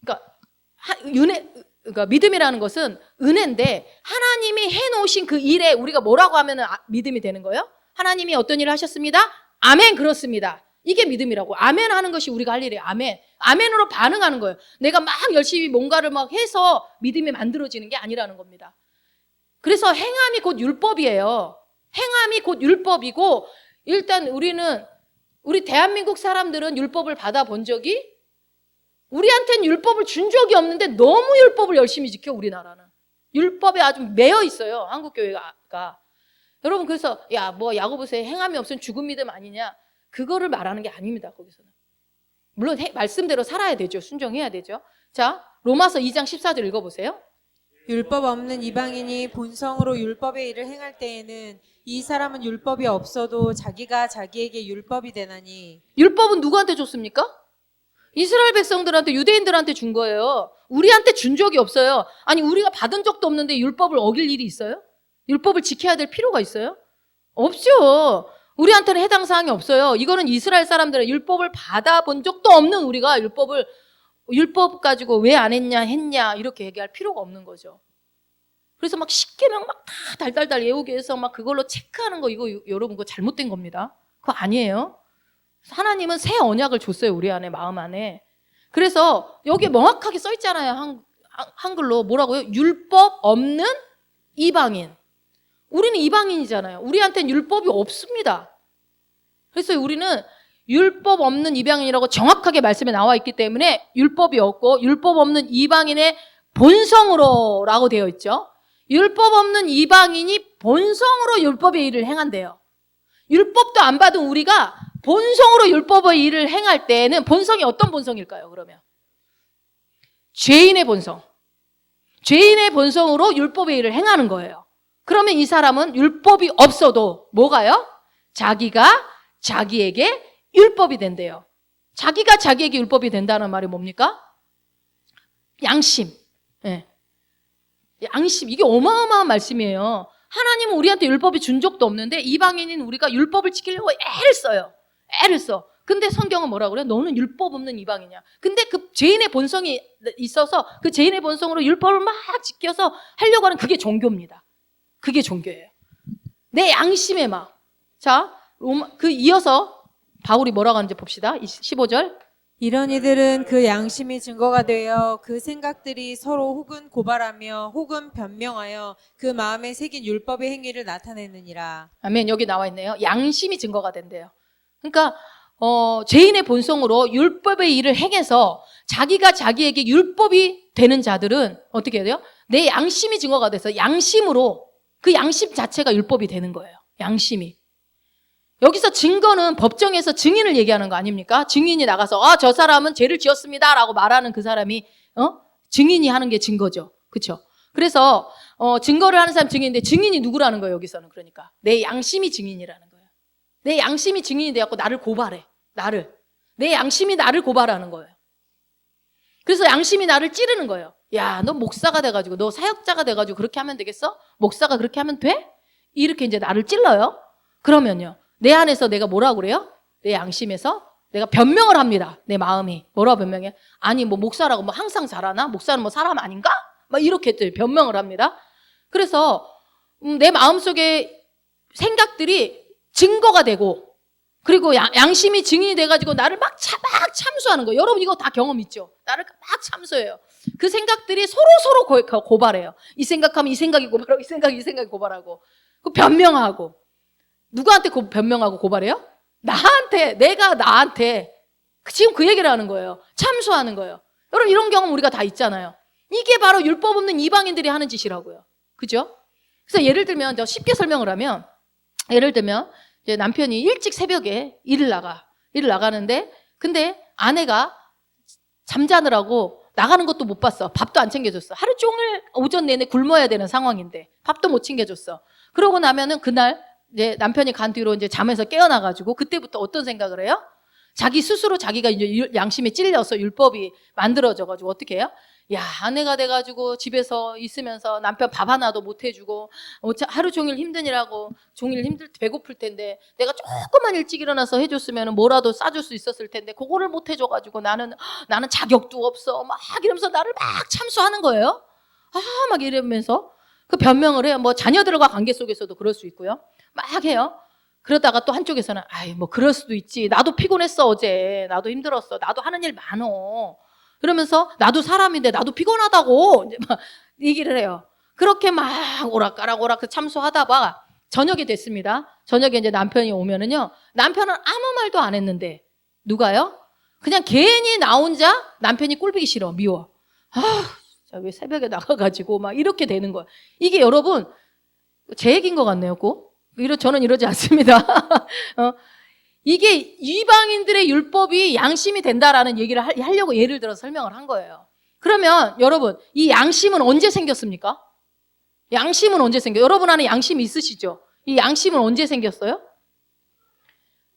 A: 그러니까 믿음이라는 것은 은혜인데 하나님이 해놓으신 그 일에 우리가 뭐라고 하면 믿음이 되는 거예요? 하나님이 어떤 일을 하셨습니다? 아멘, 그렇습니다. 이게 믿음이라고. 아멘 하는 것이 우리가 할 일이에요. 아멘. 아멘으로 반응하는 거예요. 내가 막 열심히 뭔가를 막 해서 믿음이 만들어지는 게 아니라는 겁니다. 그래서 행함이 곧 율법이에요. 행함이 곧 율법이고, 일단 우리 대한민국 사람들은 율법을 받아본 적이, 우리한테는 율법을 준 적이 없는데 너무 율법을 열심히 지켜, 우리나라는. 율법에 아주 매여 있어요, 한국교회가. 여러분, 그래서 야고보서에 행함이 없으면 죽은 믿음 아니냐, 그거를 말하는 게 아닙니다. 거기서는. 물론 말씀대로 살아야 되죠. 순종해야 되죠. 자, 로마서 2장 14절 읽어보세요.
B: 율법 없는 이방인이 본성으로 율법의 일을 행할 때에는 이 사람은 율법이 없어도 자기가 자기에게 율법이 되나니.
A: 율법은 누구한테 줬습니까? 이스라엘 백성들한테, 유대인들한테 준 거예요. 우리한테 준 적이 없어요. 아니, 우리가 받은 적도 없는데 율법을 어길 일이 있어요? 율법을 지켜야 될 필요가 있어요? 없죠. 우리한테는 해당 사항이 없어요. 이거는 이스라엘 사람들의 율법을 받아본 적도 없는 우리가 율법 가지고 왜 안 했냐 이렇게 얘기할 필요가 없는 거죠. 그래서 막 10계명 막 다 달달달 외우게 해서 막 그걸로 체크하는 거 이거 여러분 그거 잘못된 겁니다. 그거 아니에요. 하나님은 새 언약을 줬어요. 우리 안에 마음 안에. 그래서 여기에 명확하게 써 있잖아요. 한글로 뭐라고요? 율법 없는 이방인. 우리는 이방인이잖아요. 우리한테는 율법이 없습니다. 그래서 우리는 율법 없는 이방인이라고 정확하게 말씀에 나와 있기 때문에 율법이 없고 율법 없는 이방인의 본성으로 라고 되어 있죠. 율법 없는 이방인이 본성으로 율법의 일을 행한대요. 율법도 안 받은 우리가 본성으로 율법의 일을 행할 때에는 본성이 어떤 본성일까요? 그러면 죄인의 본성. 죄인의 본성으로 율법의 일을 행하는 거예요. 그러면 이 사람은 율법이 없어도 뭐가요? 자기가 자기에게 율법이 된대요. 자기가 자기에게 율법이 된다는 말이 뭡니까? 양심. 네. 양심. 이게 어마어마한 말씀이에요. 하나님은 우리한테 율법이 준 적도 없는데 이방인인 우리가 율법을 지키려고 애를 써요. 애를 써. 근데 성경은 뭐라고 그래요? 너는 율법 없는 이방이냐. 근데 그 죄인의 본성이 있어서 그 죄인의 본성으로 율법을 막 지켜서 하려고 하는 그게 종교입니다. 그게 종교예요. 내 양심의 막. 자, 이어서 바울이 뭐라고 하는지 봅시다. 15절.
B: 이런 이들은 그 양심이 증거가 되어 그 생각들이 서로 혹은 고발하며 혹은 변명하여 그 마음에 새긴 율법의 행위를 나타내느니라.
A: 아멘. 여기 나와 있네요. 양심이 증거가 된대요. 그러니까 죄인의 본성으로 율법의 일을 행해서 자기가 자기에게 율법이 되는 자들은 어떻게 해야 돼요? 내 양심이 증거가 돼서 양심으로 그 양심 자체가 율법이 되는 거예요. 양심이. 여기서 증거는 법정에서 증인을 얘기하는 거 아닙니까? 증인이 나가서 저 사람은 죄를 지었습니다 라고 말하는 그 사람이 증인이 하는 게 증거죠. 그렇죠? 그래서 증거를 하는 사람 증인인데 증인이 누구라는 거예요? 여기서는 그러니까 내 양심이 증인이라는 거예요. 내 양심이 증인이 돼갖고 나를 고발해. 내 양심이 나를 고발하는 거예요. 그래서 양심이 나를 찌르는 거예요. 야, 너 목사가 돼가지고 너 사역자가 돼가지고 그렇게 하면 되겠어? 목사가 그렇게 하면 돼? 이렇게 이제 나를 찔러요. 그러면요. 내 안에서 내가 뭐라고 그래요? 내 양심에서 내가 변명을 합니다. 내 마음이. 뭐라고 변명해? 아니 뭐 목사라고 뭐 항상 잘하나? 목사는 뭐 사람 아닌가? 막 이렇게 변명을 합니다. 그래서 내 마음속에 생각들이 증거가 되고 그리고 양심이 증인이 돼가지고 나를 막 참수하는 거예요. 여러분 이거 다 경험 있죠? 나를 막 참수해요. 그 생각들이 서로 고발해요. 이 생각하면 이 생각이 고발하고 이 생각이 고발하고 그 변명하고 누구한테 변명하고 고발해요? 내가 나한테 지금 그 얘기를 하는 거예요. 참수하는 거예요. 여러분 이런 경험 우리가 다 있잖아요. 이게 바로 율법 없는 이방인들이 하는 짓이라고요. 그죠? 그래서 예를 들면 쉽게 설명을 하면 예를 들면 이제 남편이 일찍 새벽에 일을 나가는데 근데 아내가 잠자느라고 나가는 것도 못 봤어. 밥도 안 챙겨줬어. 하루 종일 오전 내내 굶어야 되는 상황인데 밥도 못 챙겨줬어. 그러고 나면은 그날 이제 남편이 간 뒤로 이제 잠에서 깨어나가지고 그때부터 어떤 생각을 해요? 자기 스스로 자기가 이제 양심에 찔려서 율법이 만들어져가지고 어떻게 해요? 야, 아내가 돼가지고 집에서 있으면서 남편 밥 하나도 못 해주고 하루 종일 힘드니라고 종일 배고플 텐데 내가 조금만 일찍 일어나서 해줬으면 뭐라도 싸줄 수 있었을 텐데 그거를 못 해줘가지고 나는 자격도 없어 막 이러면서 나를 막 참수하는 거예요. 막 이러면서 그 변명을 해요. 뭐 자녀들과 관계 속에서도 그럴 수 있고요. 막 해요. 그러다가 또 한쪽에서는 뭐 그럴 수도 있지. 나도 피곤했어 어제. 나도 힘들었어. 나도 하는 일 많어. 그러면서 나도 사람인데 나도 피곤하다고 이제 막 얘기를 해요. 그렇게 막 오락가락 참수하다가 저녁이 됐습니다. 저녁에 이제 남편이 오면은요. 남편은 아무 말도 안 했는데 누가요? 그냥 괜히 나 혼자 남편이 꼴보기 싫어. 미워. 왜 새벽에 나가가지고 막 이렇게 되는 거야. 이게 여러분 제 얘기인 것 같네요. 저는 이러지 않습니다. 이게 이방인들의 율법이 양심이 된다라는 얘기를 하려고 예를 들어서 설명을 한 거예요. 그러면 여러분 이 양심은 언제 생겼습니까? 양심은 언제 생겨요? 여러분 안에 양심이 있으시죠? 이 양심은 언제 생겼어요?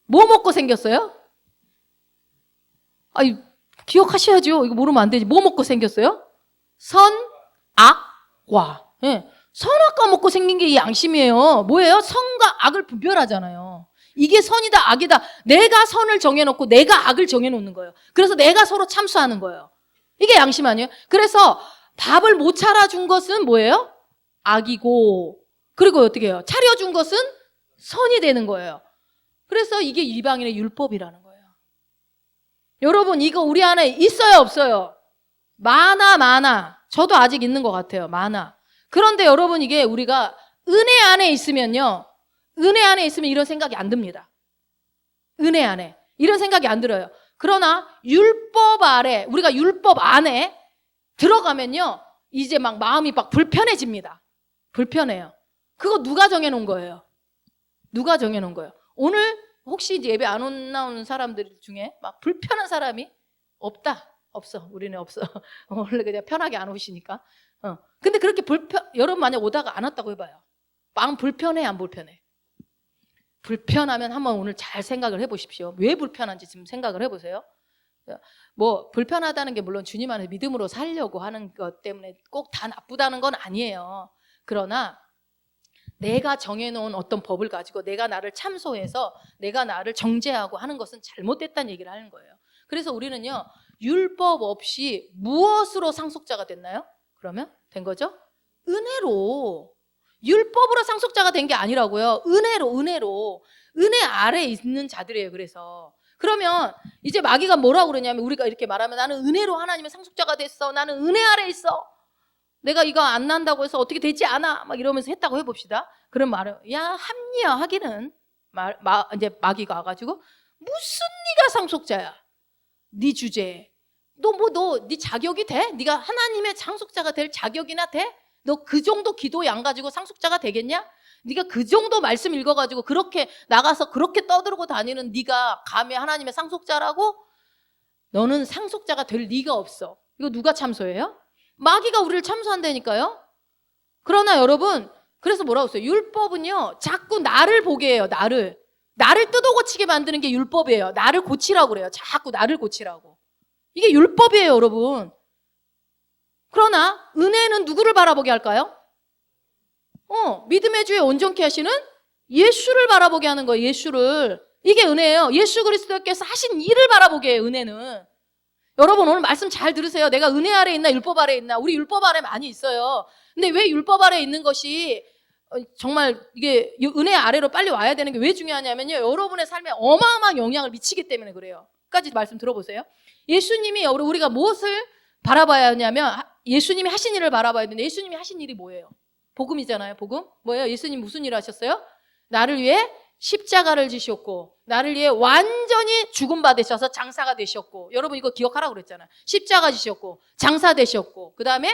A: 뭐 먹고 생겼어요? 기억하셔야죠. 이거 모르면 안 되지. 뭐 먹고 생겼어요? 선, 악, 과. 예. 선악과 먹고 생긴 게 이 양심이에요. 뭐예요? 선과 악을 분별하잖아요. 이게 선이다 악이다 내가 선을 정해놓고 내가 악을 정해놓는 거예요. 그래서 내가 서로 참수하는 거예요. 이게 양심 아니에요? 그래서 밥을 못 차려준 것은 뭐예요? 악이고, 그리고 어떻게 해요? 차려준 것은 선이 되는 거예요. 그래서 이게 이방인의 율법이라는 거예요. 여러분 이거 우리 안에 있어요 없어요? 많아. 저도 아직 있는 것 같아요. 많아. 그런데 여러분 이게 우리가 은혜 안에 있으면요, 은혜 안에 있으면 이런 생각이 안 듭니다. 은혜 안에 이런 생각이 안 들어요. 그러나 율법 아래, 우리가 율법 안에 들어가면요 이제 막 마음이 막 불편해집니다. 불편해요. 그거 누가 정해놓은 거예요? 누가 정해놓은 거예요? 오늘 혹시 이제 예배 안 나오는 사람들 중에 막 불편한 사람이 없다? 없어. 우리는 없어. 원래 그냥 편하게 안 오시니까. 근데 그렇게 여러분 만약 오다가 안 왔다고 해봐요. 마음 불편해 안 불편해? 불편하면 한번 오늘 잘 생각을 해보십시오. 왜 불편한지 지금 생각을 해보세요. 뭐 불편하다는 게 물론 주님 안에 믿음으로 살려고 하는 것 때문에 꼭 다 나쁘다는 건 아니에요. 그러나 내가 정해놓은 어떤 법을 가지고 내가 나를 참소해서 내가 나를 정죄하고 하는 것은 잘못됐다는 얘기를 하는 거예요. 그래서 우리는요 율법 없이 무엇으로 상속자가 됐나요? 그러면 된 거죠? 은혜로. 율법으로 상속자가 된 게 아니라고요. 은혜로. 은혜 아래에 있는 자들이에요. 그래서 그러면 이제 마귀가 뭐라고 그러냐면, 우리가 이렇게 말하면 나는 은혜로 하나님의 상속자가 됐어, 나는 은혜 아래에 있어, 내가 이거 안 난다고 해서 어떻게 되지 않아 막 이러면서 했다고 해봅시다. 그럼 말은 야 합리화하기는 이제 마귀가 와가지고 무슨 네가 상속자야, 네 주제에 너 네 자격이 돼? 네가 하나님의 상속자가 될 자격이나 돼? 너 그 정도 기도 양 가지고 상속자가 되겠냐? 네가 그 정도 말씀 읽어가지고 그렇게 나가서 그렇게 떠들고 다니는 네가 감히 하나님의 상속자라고? 너는 상속자가 될 리가 없어. 이거 누가 참소해요? 마귀가 우리를 참소한다니까요. 그러나 여러분, 그래서 뭐라고 했어요? 율법은요 자꾸 나를 보게 해요. 나를 뜯어고치게 만드는 게 율법이에요. 나를 고치라고 그래요. 자꾸 나를 고치라고. 이게 율법이에요, 여러분. 그러나 은혜는 누구를 바라보게 할까요? 믿음의 주에 온전케 하시는 예수를 바라보게 하는 거예요. 예수를. 이게 은혜예요. 예수 그리스도께서 하신 일을 바라보게 해요, 은혜는. 여러분 오늘 말씀 잘 들으세요. 내가 은혜 아래 있나 율법 아래 있나? 우리 율법 아래 많이 있어요. 근데 왜 율법 아래 있는 것이 정말 이게 은혜 아래로 빨리 와야 되는 게 왜 중요하냐면요, 여러분의 삶에 어마어마한 영향을 미치기 때문에 그래요. 끝까지 말씀 들어보세요. 예수님이 우리가 무엇을 바라봐야 하냐면 예수님이 하신 일을 바라봐야 되는데, 예수님이 하신 일이 뭐예요? 복음이잖아요. 복음 뭐예요? 예수님 무슨 일을 하셨어요? 나를 위해 십자가를 지셨고, 나를 위해 완전히 죽음 받으셔서 장사가 되셨고, 여러분 이거 기억하라고 그랬잖아요. 십자가 지셨고 장사 되셨고, 그 다음에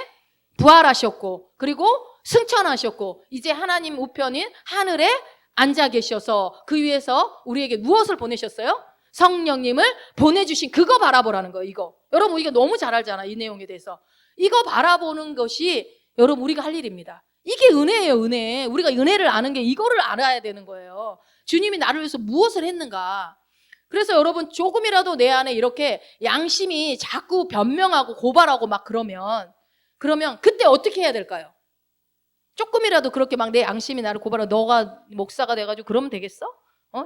A: 부활하셨고, 그리고 승천하셨고, 이제 하나님 우편인 하늘에 앉아 계셔서 그 위에서 우리에게 무엇을 보내셨어요? 성령님을 보내주신 그거 바라보라는 거예요. 이거 여러분 이거 너무 잘 알잖아, 이 내용에 대해서. 이거 바라보는 것이 여러분 우리가 할 일입니다. 이게 은혜예요, 은혜. 우리가 은혜를 아는 게 이거를 알아야 되는 거예요. 주님이 나를 위해서 무엇을 했는가. 그래서 여러분 조금이라도 내 안에 이렇게 양심이 자꾸 변명하고 고발하고 막 그러면 그때 어떻게 해야 될까요? 조금이라도 그렇게 막 내 양심이 나를 고발하고 너가 목사가 돼가지고 그러면 되겠어?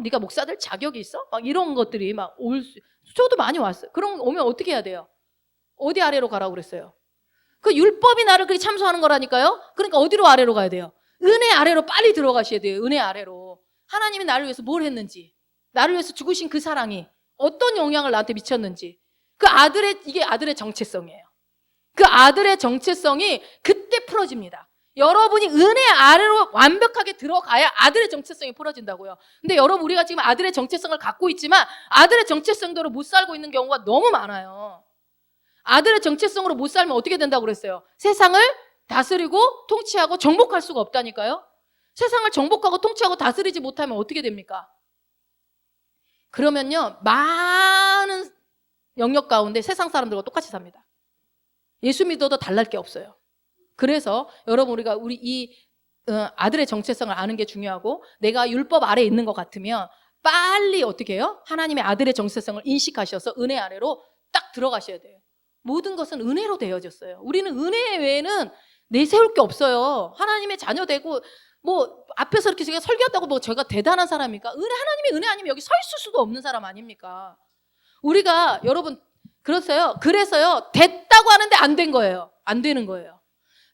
A: 네가 목사 될 자격이 있어? 막 이런 것들이 막 저도 많이 왔어요. 그런 거 오면 어떻게 해야 돼요? 어디 아래로 가라고 그랬어요? 그 율법이 나를 그렇게 참소하는 거라니까요. 그러니까 어디로 아래로 가야 돼요? 은혜 아래로 빨리 들어가셔야 돼요. 은혜 아래로. 하나님이 나를 위해서 뭘 했는지, 나를 위해서 죽으신 그 사랑이 어떤 영향을 나한테 미쳤는지, 이게 아들의 정체성이에요. 그 아들의 정체성이 그때 풀어집니다. 여러분이 은혜 아래로 완벽하게 들어가야 아들의 정체성이 풀어진다고요. 근데 여러분 우리가 지금 아들의 정체성을 갖고 있지만 아들의 정체성대로 못 살고 있는 경우가 너무 많아요. 아들의 정체성으로 못 살면 어떻게 된다고 그랬어요? 세상을 다스리고 통치하고 정복할 수가 없다니까요. 세상을 정복하고 통치하고 다스리지 못하면 어떻게 됩니까? 그러면요 많은 영역 가운데 세상 사람들과 똑같이 삽니다. 예수 믿어도 달랄 게 없어요. 그래서 여러분 우리가 이 아들의 정체성을 아는 게 중요하고, 내가 율법 아래에 있는 것 같으면 빨리 어떻게 해요? 하나님의 아들의 정체성을 인식하셔서 은혜 아래로 딱 들어가셔야 돼요. 모든 것은 은혜로 되어졌어요. 우리는 은혜 외에는 내세울 게 없어요. 하나님의 자녀 되고 뭐 앞에서 이렇게 제가 설교한다고 뭐 제가 대단한 사람입니까? 하나님의 은혜 아니면 여기 서 있을 수도 없는 사람 아닙니까? 우리가 여러분 그래서요 됐다고 하는데 안 된 거예요. 안 되는 거예요.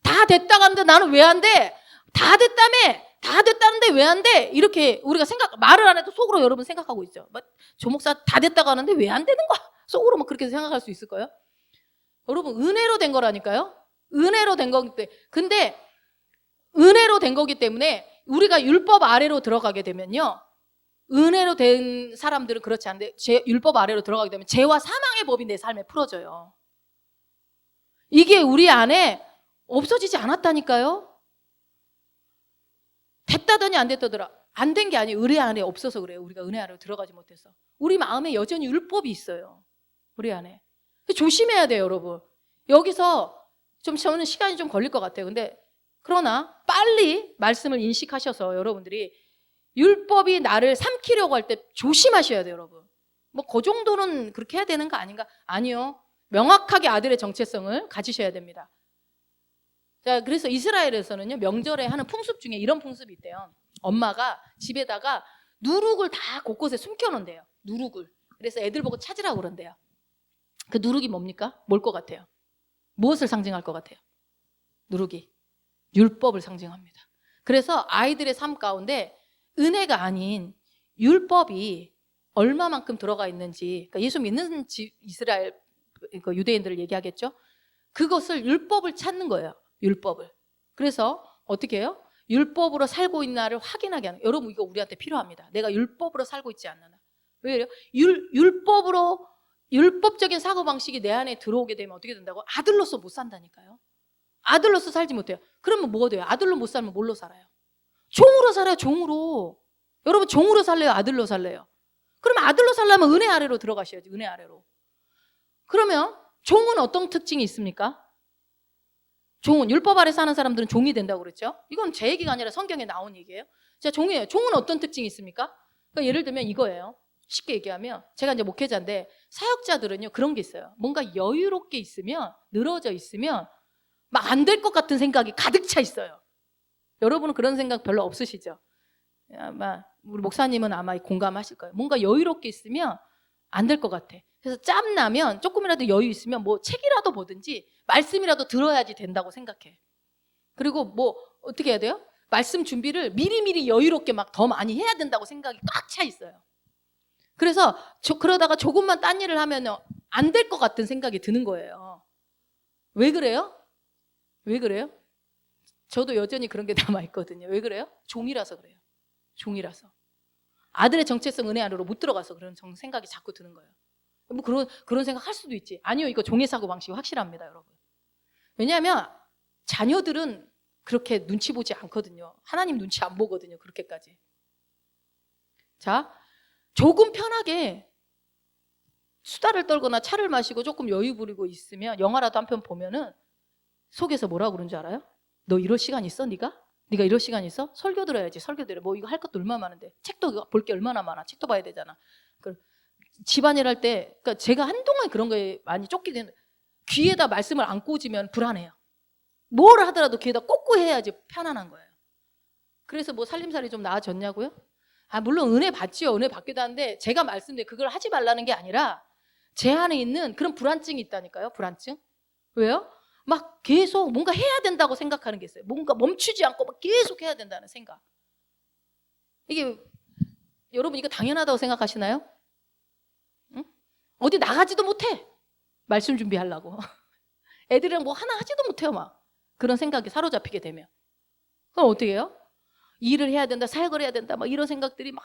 A: 다 됐다고 하는데 나는 왜 안 돼? 다 됐다며. 다 됐다는데 왜 안 돼? 이렇게 우리가 말을 안 해도 속으로 여러분 생각하고 있죠. 조 목사 다 됐다고 하는데 왜 안 되는 거야? 속으로 막 그렇게 생각할 수 있을 거예요. 여러분 은혜로 된 거라니까요. 은혜로 된 거기 때문에. 근데 은혜로 된 거기 때문에 우리가 율법 아래로 들어가게 되면요. 은혜로 된 사람들은 그렇지 않은데 율법 아래로 들어가게 되면 죄와 사망의 법이 내 삶에 풀어져요. 이게 우리 안에 없어지지 않았다니까요. 됐다더니 안 됐다더라. 안 된 게 아니에요. 은혜 안에 없어서 그래요. 우리가 은혜 아래로 들어가지 못해서. 우리 마음에 여전히 율법이 있어요. 우리 안에. 조심해야 돼요, 여러분. 여기서 저는 시간이 좀 걸릴 것 같아요. 근데 그러나 빨리 말씀을 인식하셔서 여러분들이 율법이 나를 삼키려고 할 때 조심하셔야 돼요, 여러분. 뭐 그 정도는 그렇게 해야 되는 거 아닌가? 아니요. 명확하게 아들의 정체성을 가지셔야 됩니다. 자, 그래서 이스라엘에서는요, 명절에 하는 풍습 중에 이런 풍습이 있대요. 엄마가 집에다가 누룩을 다 곳곳에 숨겨놓은대요. 누룩을. 그래서 애들 보고 찾으라고 그런대요. 그 누룩이 뭡니까? 뭘 것 같아요? 무엇을 상징할 것 같아요? 누룩이 율법을 상징합니다. 그래서 아이들의 삶 가운데 은혜가 아닌 율법이 얼마만큼 들어가 있는지, 그러니까 예수 믿는 이스라엘 유대인들을 얘기하겠죠. 그것을 율법을 찾는 거예요. 율법을. 그래서 어떻게 해요? 율법으로 살고 있나를 확인하게 하는. 여러분 이거 우리한테 필요합니다. 내가 율법으로 살고 있지 않나. 왜요? 율법적인 사고방식이 내 안에 들어오게 되면 어떻게 된다고? 아들로서 못 산다니까요. 아들로서 살지 못해요. 그러면 뭐가 돼요? 아들로 못 살면 뭘로 살아요? 종으로 살아요. 종으로. 여러분 종으로 살래요? 아들로 살래요? 그러면 아들로 살려면 은혜 아래로 들어가셔야지. 은혜 아래로. 그러면 종은 어떤 특징이 있습니까? 종은 율법 아래 사는 사람들은 종이 된다고 그랬죠. 이건 제 얘기가 아니라 성경에 나온 얘기예요. 자, 종이에요. 종은 어떤 특징이 있습니까? 그러니까 예를 들면 이거예요. 쉽게 얘기하면 제가 이제 목회자인데 사역자들은요 그런 게 있어요. 뭔가 여유롭게 있으면 늘어져 있으면 막 안 될 것 같은 생각이 가득 차 있어요. 여러분은 그런 생각 별로 없으시죠? 아마 우리 목사님은 아마 공감하실 거예요. 뭔가 여유롭게 있으면 안 될 것 같아. 그래서 짬 나면 조금이라도 여유 있으면 뭐 책이라도 보든지 말씀이라도 들어야지 된다고 생각해. 그리고 뭐 어떻게 해야 돼요? 말씀 준비를 미리미리 여유롭게 막 더 많이 해야 된다고 생각이 꽉 차 있어요. 그래서 그러다가 조금만 딴 일을 하면 안 될 것 같은 생각이 드는 거예요. 왜 그래요? 왜 그래요? 저도 여전히 그런 게 남아있거든요. 왜 그래요? 종이라서 그래요. 종이라서. 아들의 정체성 은혜 안으로 못 들어가서 그런 생각이 자꾸 드는 거예요. 뭐 그런 생각 할 수도 있지. 아니요, 이거 종의 사고 방식이 확실합니다, 여러분. 왜냐하면 자녀들은 그렇게 눈치 보지 않거든요. 하나님 눈치 안 보거든요, 그렇게까지. 자, 조금 편하게 수다를 떨거나 차를 마시고 조금 여유 부리고 있으면 영화라도 한 편 보면은 속에서 뭐라고 그러는 줄 알아요? 너 이럴 시간 있어? 네가 이럴 시간 있어? 설교 들어야지. 설교 들어. 뭐 이거 할 것도 얼마나 많은데. 책도 볼 게 얼마나 많아. 책도 봐야 되잖아. 집안일 할 때, 그러니까 제가 한동안 그런 거에 많이 쫓기게 되는데 귀에다 말씀을 안 꽂으면 불안해요. 뭘 하더라도 귀에다 꽂고 해야지 편안한 거예요. 그래서 뭐 살림살이 좀 나아졌냐고요? 물론 은혜 받지요. 은혜 받기도 하는데 제가 말씀드린 그걸 하지 말라는 게 아니라 제 안에 있는 그런 불안증이 있다니까요. 불안증. 왜요? 막 계속 뭔가 해야 된다고 생각하는 게 있어요. 뭔가 멈추지 않고 막 계속 해야 된다는 생각. 이게 여러분 이거 당연하다고 생각하시나요? 응? 어디 나가지도 못해. 말씀 준비하려고. 애들이랑 뭐 하나 하지도 못해요. 막 그런 생각이 사로잡히게 되면. 그럼 어떻게 해요? 일을 해야 된다, 사역을 해야 된다, 막 이런 생각들이 막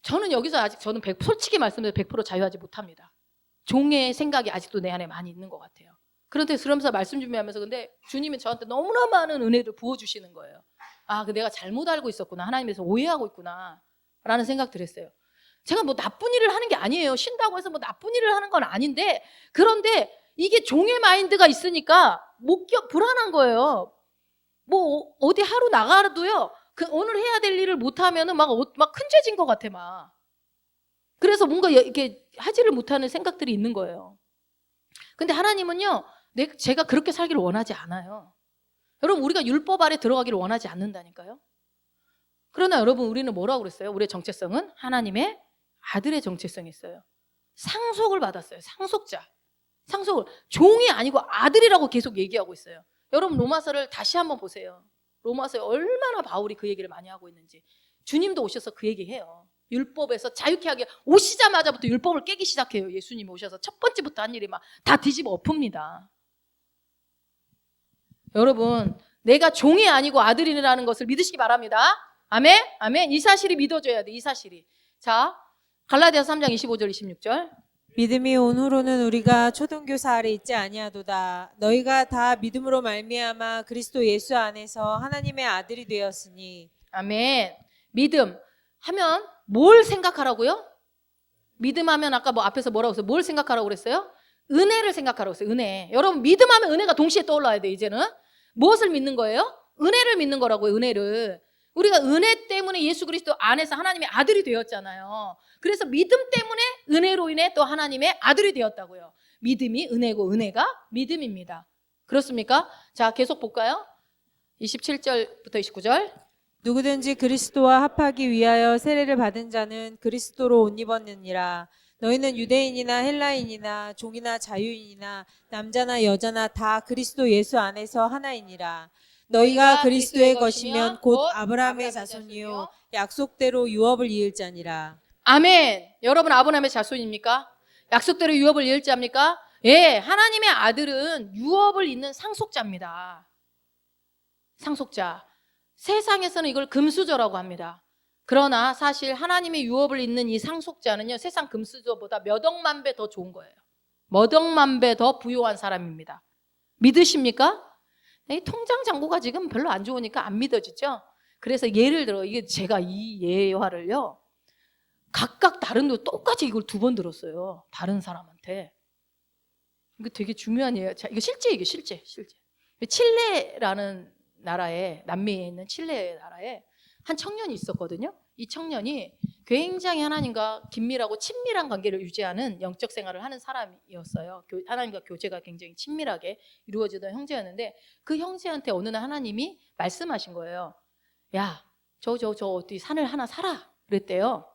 A: 저는 여기서 아직 솔직히 말씀드려서 100% 자유하지 못합니다. 종의 생각이 아직도 내 안에 많이 있는 것 같아요. 그런데 그러면서 말씀 준비하면서 근데 주님이 저한테 너무나 많은 은혜를 부어주시는 거예요. 내가 잘못 알고 있었구나. 하나님에서 오해하고 있구나. 라는 생각들 했어요. 제가 뭐 나쁜 일을 하는 게 아니에요. 쉰다고 해서 뭐 나쁜 일을 하는 건 아닌데 그런데 이게 종의 마인드가 있으니까 불안한 거예요. 뭐 어디 하루 나가도요. 오늘 해야 될 일을 못하면은 막 큰 죄 진 것 같아 막. 그래서 뭔가 이렇게 하지를 못하는 생각들이 있는 거예요. 근데 하나님은요 제가 그렇게 살기를 원하지 않아요. 여러분, 우리가 율법 아래 들어가기를 원하지 않는다니까요. 그러나 여러분, 우리는 뭐라고 그랬어요? 우리의 정체성은 하나님의 아들의 정체성이 있어요. 상속을 받았어요. 상속자. 상속을. 종이 아니고 아들이라고 계속 얘기하고 있어요. 여러분, 로마서를 다시 한번 보세요. 로마서에 얼마나 바울이 그 얘기를 많이 하고 있는지. 주님도 오셔서 그 얘기해요. 율법에서 자유케 하게 오시자마자부터 율법을 깨기 시작해요. 예수님이 오셔서 첫 번째부터 한 일이 막 다 뒤집어 엎습니다. 여러분, 내가 종이 아니고 아들이라는 것을 믿으시기 바랍니다. 아멘? 아멘. 이 사실이 믿어져야 돼. 이 사실이. 자, 갈라디아서 3장 25절 26절.
B: 믿음이 온 후로는 우리가 초등교사 아래 있지 아니하도다. 너희가 다 믿음으로 말미암아 그리스도 예수 안에서 하나님의 아들이 되었으니.
A: 아멘. 믿음 하면 뭘 생각하라고요? 믿음하면 아까 뭐 앞에서 뭐라고 했어요? 뭘 생각하라고 그랬어요? 은혜를 생각하라고 했어요. 은혜. 여러분, 믿음하면 은혜가 동시에 떠올라야 돼. 이제는 무엇을 믿는 거예요? 은혜를 믿는 거라고요. 은혜를. 우리가 은혜 때문에 예수 그리스도 안에서 하나님의 아들이 되었잖아요. 그래서 믿음 때문에 은혜로 인해 또 하나님의 아들이 되었다고요. 믿음이 은혜고 은혜가 믿음입니다. 그렇습니까? 자, 계속 볼까요? 27절부터 29절.
B: 누구든지 그리스도와 합하기 위하여 세례를 받은 자는 그리스도로 옷 입었느니라. 너희는 유대인이나 헬라인이나 종이나 자유인이나 남자나 여자나 다 그리스도 예수 안에서 하나이니라. 너희가 그리스도의 것이면 곧 아브라함의 자손이요 약속대로 유업을 이을 자니라.
A: 아멘. 여러분, 아브라함의 자손입니까? 약속대로 유업을 이을 자입니까? 예, 하나님의 아들은 유업을 잇는 상속자입니다. 상속자. 세상에서는 이걸 금수저라고 합니다. 그러나 사실 하나님의 유업을 잇는 이 상속자는요, 세상 금수저보다 몇 억만 배 더 좋은 거예요. 몇 억만 배 더 부유한 사람입니다. 믿으십니까? 이 통장 잔고가 지금 별로 안 좋으니까 안 믿어지죠? 그래서 예를 들어, 이게 제가 이 예화를요, 각각 다른 데 똑같이 이걸 2번 들었어요. 다른 사람한테. 이거 되게 중요한 예요. 자, 이거 실제 얘기예요, 실제. 칠레라는 나라에, 남미에 있는 칠레 나라에 한 청년이 있었거든요. 이 청년이 굉장히 하나님과 긴밀하고 친밀한 관계를 유지하는 영적 생활을 하는 사람이었어요. 하나님과 교제가 굉장히 친밀하게 이루어지던 형제였는데, 그 형제한테 어느 날 하나님이 말씀하신 거예요. 야, 저 어디 산을 하나 사라 그랬대요.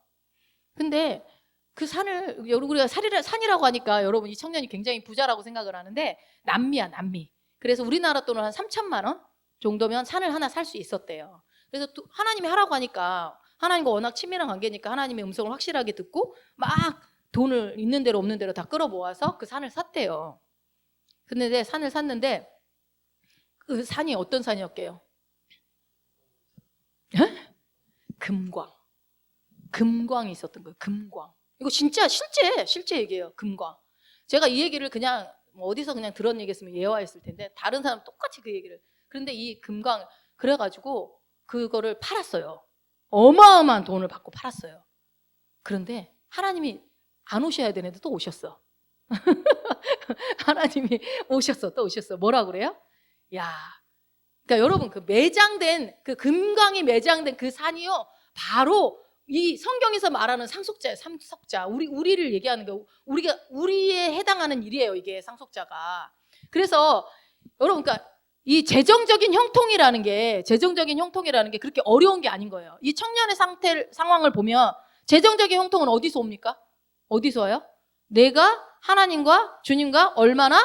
A: 근데 그 산을, 우리가 산이라고 하니까 여러분, 이 청년이 굉장히 부자라고 생각을 하는데 남미야, 남미. 그래서 우리나라 돈으로 한 3천만 원 정도면 산을 하나 살 수 있었대요. 그래서 또 하나님이 하라고 하니까, 하나님과 워낙 친밀한 관계니까 하나님의 음성을 확실하게 듣고 막 돈을 있는 대로 없는 대로 다 끌어모아서 그 산을 샀대요. 근데 산을 샀는데 그 산이 어떤 산이었게요? 금광이 있었던 거예요. 금광. 이거 진짜 실제 얘기예요. 금광. 제가 이 얘기를 그냥 어디서 그냥 들은 얘기였으면 예화했을 텐데 다른 사람 똑같이 그 얘기를. 그런데 이 금광, 그래가지고 그거를 팔았어요. 어마어마한 돈을 받고 팔았어요. 그런데 하나님이 안 오셔야 되는데 또 오셨어. 하나님이 또 오셨어. 뭐라 그래요? 야, 그러니까 여러분, 그 금광이 매장된 그 산이요, 바로 이 성경에서 말하는 상속자예요. 상속자. 우리를 얘기하는 거, 우리에 해당하는 일이에요. 이게 상속자가. 그래서 여러분, 그러니까 이 재정적인 형통이라는 게 그렇게 어려운 게 아닌 거예요. 이 청년의 상황을 보면 재정적인 형통은 어디서 옵니까? 어디서 와요? 내가 하나님과 주님과 얼마나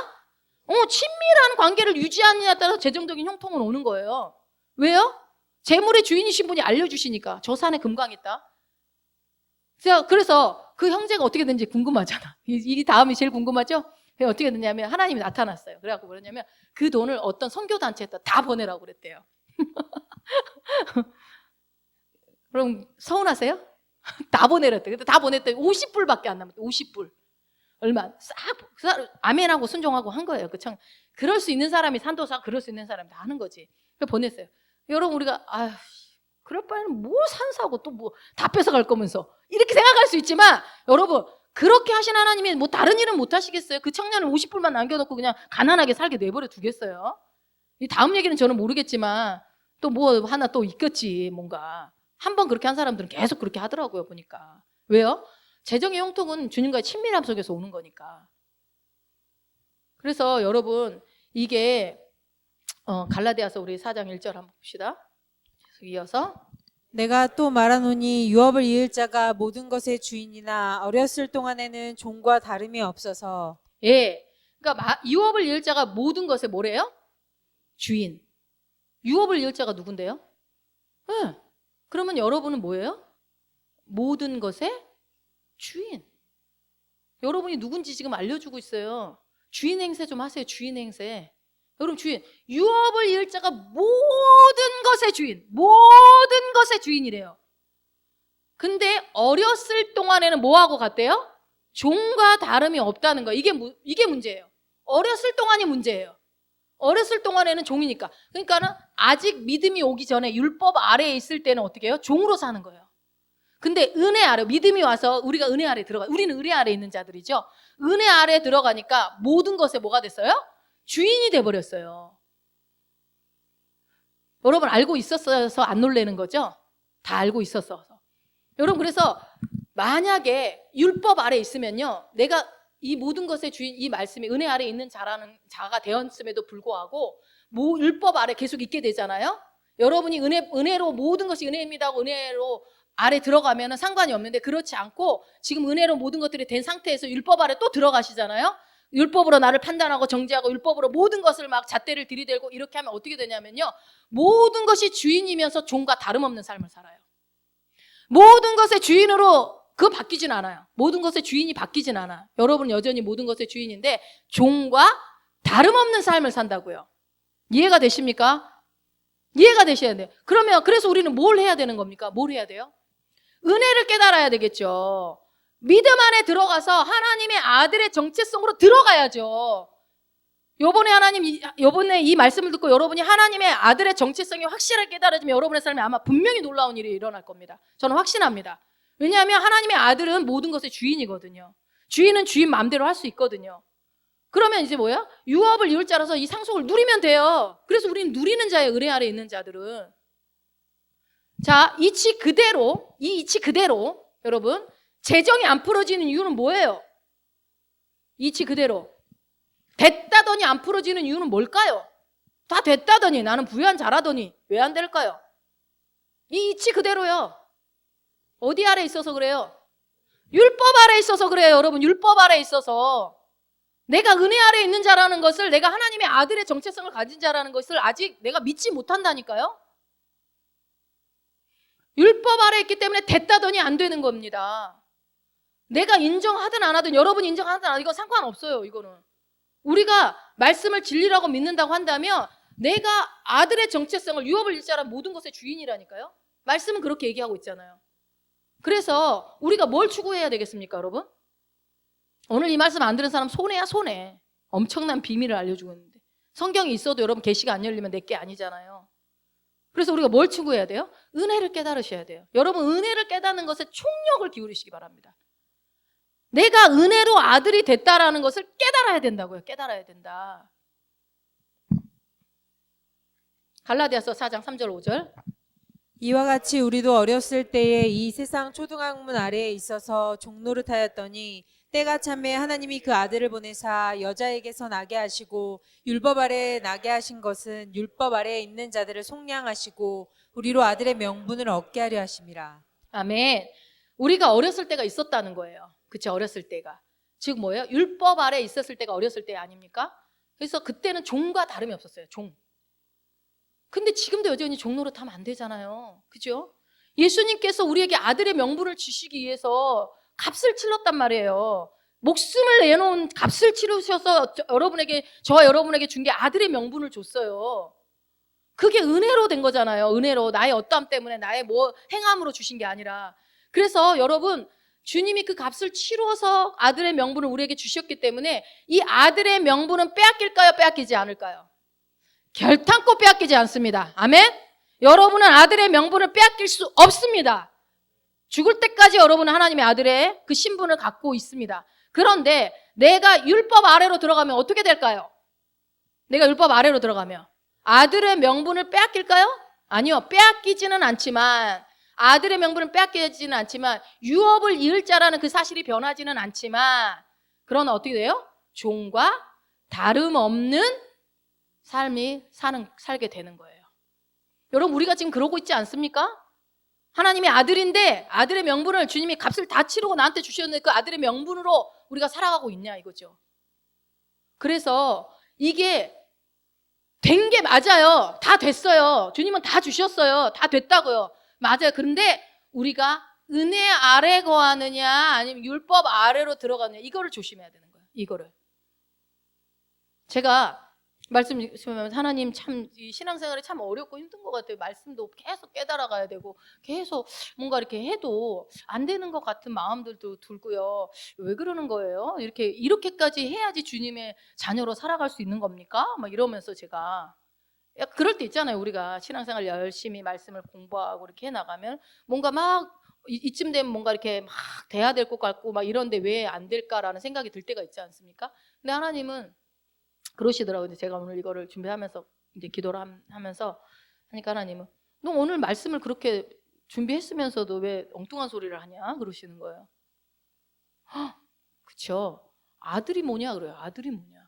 A: 친밀한 관계를 유지하느냐에 따라서 재정적인 형통은 오는 거예요. 왜요? 재물의 주인이신 분이 알려주시니까. 저 산에 금광이 있다. 그래서 그 형제가 어떻게 된지 궁금하잖아. 이 다음이 제일 궁금하죠? 어떻게 됐냐면 하나님이 나타났어요. 그래갖고 뭐랬냐면 그 돈을 어떤 선교단체에다 다 보내라고 그랬대요. 그럼 서운하세요? 다 보내랬대. 근데 다 보냈더니 50불밖에 안 남았대. 50불. 얼마? 아멘하고 순종하고 한 거예요. 그럴 수 있는 사람이 산도 사, 그럴 수 있는 사람이 다 하는 거지. 그래서 보냈어요. 여러분, 우리가 그럴 바에는 뭐 산 사고 또 뭐 다 뺏어갈 거면서 이렇게 생각할 수 있지만, 여러분, 그렇게 하신 하나님이 뭐 다른 일은 못 하시겠어요? 그 청년을 50불만 남겨놓고 그냥 가난하게 살게 내버려 두겠어요? 이 다음 얘기는 저는 모르겠지만 또 뭐 하나 또 있겠지. 뭔가 한번 그렇게 한 사람들은 계속 그렇게 하더라고요, 보니까. 왜요? 재정의 형통은 주님과의 친밀함 속에서 오는 거니까. 그래서 여러분 이게 갈라디아서 우리 4장 1절 한번 봅시다. 계속 이어서
B: 내가 또 말하노니 유업을 이을 자가 모든 것의 주인이나 어렸을 동안에는 종과 다름이 없어서.
A: 예, 그러니까 유업을 이을 자가 모든 것의 뭐래요? 주인. 유업을 이을 자가 누군데요? 예. 그러면 여러분은 뭐예요? 모든 것의 주인. 여러분이 누군지 지금 알려주고 있어요. 주인 행세 좀 하세요. 주인 행세. 여러분 주인. 유업을 이을 자가 모든 것의 주인. 모든 것의 주인이래요. 근데 어렸을 동안에는 뭐하고 갔대요? 종과 다름이 없다는 거예요. 이게 문제예요. 어렸을 동안이 문제예요. 어렸을 동안에는 종이니까. 그러니까는 아직 믿음이 오기 전에 율법 아래에 있을 때는 어떻게 해요? 종으로 사는 거예요. 근데 은혜 아래, 믿음이 와서 우리가 은혜 아래 들어가, 우리는 은혜 아래 있는 자들이죠. 은혜 아래 들어가니까 모든 것에 뭐가 됐어요? 주인이 돼버렸어요. 여러분 알고 있었어서 안 놀라는 거죠? 다 알고 있었어. 여러분 그래서 만약에 율법 아래 있으면요, 내가 이 모든 것의 주인, 이 말씀이 은혜 아래 있는 자가 되었음에도 불구하고 율법 아래 계속 있게 되잖아요. 여러분이 은혜로 모든 것이 은혜입니다 하고 은혜로 아래 들어가면 상관이 없는데, 그렇지 않고 지금 은혜로 모든 것들이 된 상태에서 율법 아래 또 들어가시잖아요. 율법으로 나를 판단하고 정죄하고 율법으로 모든 것을 막 잣대를 들이대고 이렇게 하면 어떻게 되냐면요, 모든 것이 주인이면서 종과 다름없는 삶을 살아요. 모든 것의 주인으로 그거 바뀌진 않아요. 모든 것의 주인이 바뀌진 않아. 여러분은 여전히 모든 것의 주인인데 종과 다름없는 삶을 산다고요. 이해가 되십니까? 이해가 되셔야 돼요. 그래서 우리는 뭘 해야 되는 겁니까? 뭘 해야 돼요? 은혜를 깨달아야 되겠죠. 믿음 안에 들어가서 하나님의 아들의 정체성으로 들어가야죠. 요번에 이 말씀을 듣고 여러분이 하나님의 아들의 정체성이 확실하게 깨달아지면 여러분의 삶에 아마 분명히 놀라운 일이 일어날 겁니다. 저는 확신합니다. 왜냐하면 하나님의 아들은 모든 것의 주인이거든요. 주인은 주인 마음대로 할 수 있거든요. 그러면 이제 뭐야? 유업을 이을 자라서 이 상속을 누리면 돼요. 그래서 우리는 누리는 자예요. 은혜 아래 있는 자들은. 자, 이 이치 그대로 여러분 재정이 안 풀어지는 이유는 뭐예요? 이치 그대로 됐다더니 안 풀어지는 이유는 뭘까요? 다 됐다더니 나는 부유한 자라더니 왜 안 될까요? 이 이치 그대로요. 어디 아래 있어서 그래요? 율법 아래 있어서 그래요. 여러분 율법 아래 있어서 내가 은혜 아래 있는 자라는 것을, 내가 하나님의 아들의 정체성을 가진 자라는 것을 아직 내가 믿지 못한다니까요. 율법 아래 있기 때문에 됐다더니 안 되는 겁니다. 내가 인정하든 안 하든, 여러분이 인정하든 안 하든 이거 상관없어요. 이거는 우리가 말씀을 진리라고 믿는다고 한다면 내가 아들의 정체성을, 유업을 일자란 모든 것의 주인이라니까요. 말씀은 그렇게 얘기하고 있잖아요. 그래서 우리가 뭘 추구해야 되겠습니까, 여러분? 오늘 이 말씀 안 들은 사람 손해야, 손해. 엄청난 비밀을 알려주고 있는데 성경이 있어도 여러분 계시가 안 열리면 내게 아니잖아요. 그래서 우리가 뭘 추구해야 돼요? 은혜를 깨달으셔야 돼요. 여러분 은혜를 깨닫는 것에 총력을 기울이시기 바랍니다. 내가 은혜로 아들이 됐다라는 것을 깨달아야 된다고요. 깨달아야 된다. 갈라디아서 4장 3절 5절.
B: 이와 같이 우리도 어렸을 때에 이 세상 초등학문 아래에 있어서 종노릇하였더니 때가 참에 하나님이 그 아들을 보내사 여자에게서 나게 하시고 율법 아래에 나게 하신 것은 율법 아래에 있는 자들을 속량하시고 우리로 아들의 명분을 얻게 하려 하심이라.
A: 아멘. 우리가 어렸을 때가 있었다는 거예요. 그치, 어렸을 때가. 즉 뭐예요? 율법 아래에 있었을 때가 어렸을 때 아닙니까? 그래서 그때는 종과 다름이 없었어요. 종. 근데 지금도 여전히 종 노릇하면 안 되잖아요. 그죠? 예수님께서 우리에게 아들의 명분을 주시기 위해서 값을 치렀단 말이에요. 목숨을 내놓은 값을 치르셔서 저와 여러분에게 준 게 아들의 명분을 줬어요. 그게 은혜로 된 거잖아요. 은혜로, 나의 어떠함 때문에, 나의 뭐 행함으로 주신 게 아니라. 그래서 여러분 주님이 그 값을 치러서 아들의 명분을 우리에게 주셨기 때문에 이 아들의 명분은 빼앗길까요? 빼앗기지 않을까요? 결탄코 빼앗기지 않습니다. 아멘? 여러분은 아들의 명분을 빼앗길 수 없습니다. 죽을 때까지 여러분은 하나님의 아들의 그 신분을 갖고 있습니다. 그런데 내가 율법 아래로 들어가면 어떻게 될까요? 내가 율법 아래로 들어가면 아들의 명분을 빼앗길까요? 아니요. 빼앗기지는 않지만, 아들의 명분을 빼앗기지는 않지만, 유업을 이을 자라는 그 사실이 변하지는 않지만, 그러나 어떻게 돼요? 종과 다름없는 삶이 살게 되는 거예요. 여러분, 우리가 지금 그러고 있지 않습니까? 하나님의 아들인데 아들의 명분을 주님이 값을 다 치르고 나한테 주셨는데 그 아들의 명분으로 우리가 살아가고 있냐 이거죠. 그래서 이게 된 게 맞아요. 다 됐어요. 주님은 다 주셨어요. 다 됐다고요. 맞아요. 그런데 우리가 은혜 아래 거하느냐 아니면 율법 아래로 들어가느냐 이거를 조심해야 되는 거예요. 이거를. 제가 말씀드리면 하나님 참 이 신앙생활이 참 어렵고 힘든 것 같아요. 말씀도 계속 깨달아가야 되고 계속 뭔가 이렇게 해도 안 되는 것 같은 마음들도 들고요. 왜 그러는 거예요? 이렇게까지 해야지 주님의 자녀로 살아갈 수 있는 겁니까? 막 이러면서 제가 그럴 때 있잖아요. 우리가 신앙생활 열심히 말씀을 공부하고 이렇게 해나가면 뭔가 막 이쯤 되면 뭔가 이렇게 막 돼야 될 것 같고 막 이런데 왜 안 될까라는 생각이 들 때가 있지 않습니까? 근데 하나님은 그러시더라고요. 제가 오늘 이거를 준비하면서 이제 기도를 하면서 하니까 하나님은 너 오늘 말씀을 그렇게 준비했으면서도 왜 엉뚱한 소리를 하냐 그러시는 거예요. 그쵸? 아들이 뭐냐 그래요. 아들이 뭐냐.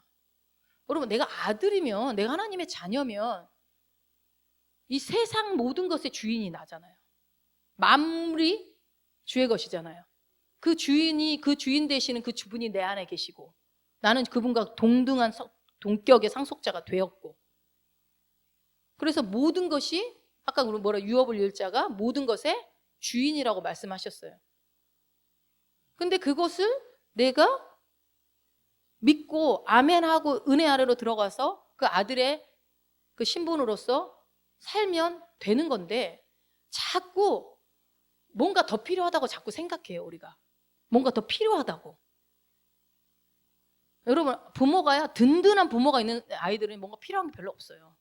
A: 여러분, 내가 아들이면, 내가 하나님의 자녀면 이 세상 모든 것의 주인이 나잖아요. 만물이 주의 것이잖아요. 그 주인 되시는 그 주분이 내 안에 계시고 나는 그분과 동등한 동격의 상속자가 되었고, 그래서 모든 것이 아까 유업을 이을 자가 모든 것의 주인이라고 말씀하셨어요. 근데 그것을 내가 믿고 아멘하고 은혜 아래로 들어가서 그 아들의 그 신분으로서 살면 되는 건데 자꾸 뭔가 더 필요하다고 자꾸 생각해요. 우리가 뭔가 더 필요하다고. 여러분, 부모가요, 든든한 부모가 있는 아이들은 뭔가 필요한 게 별로 없어요.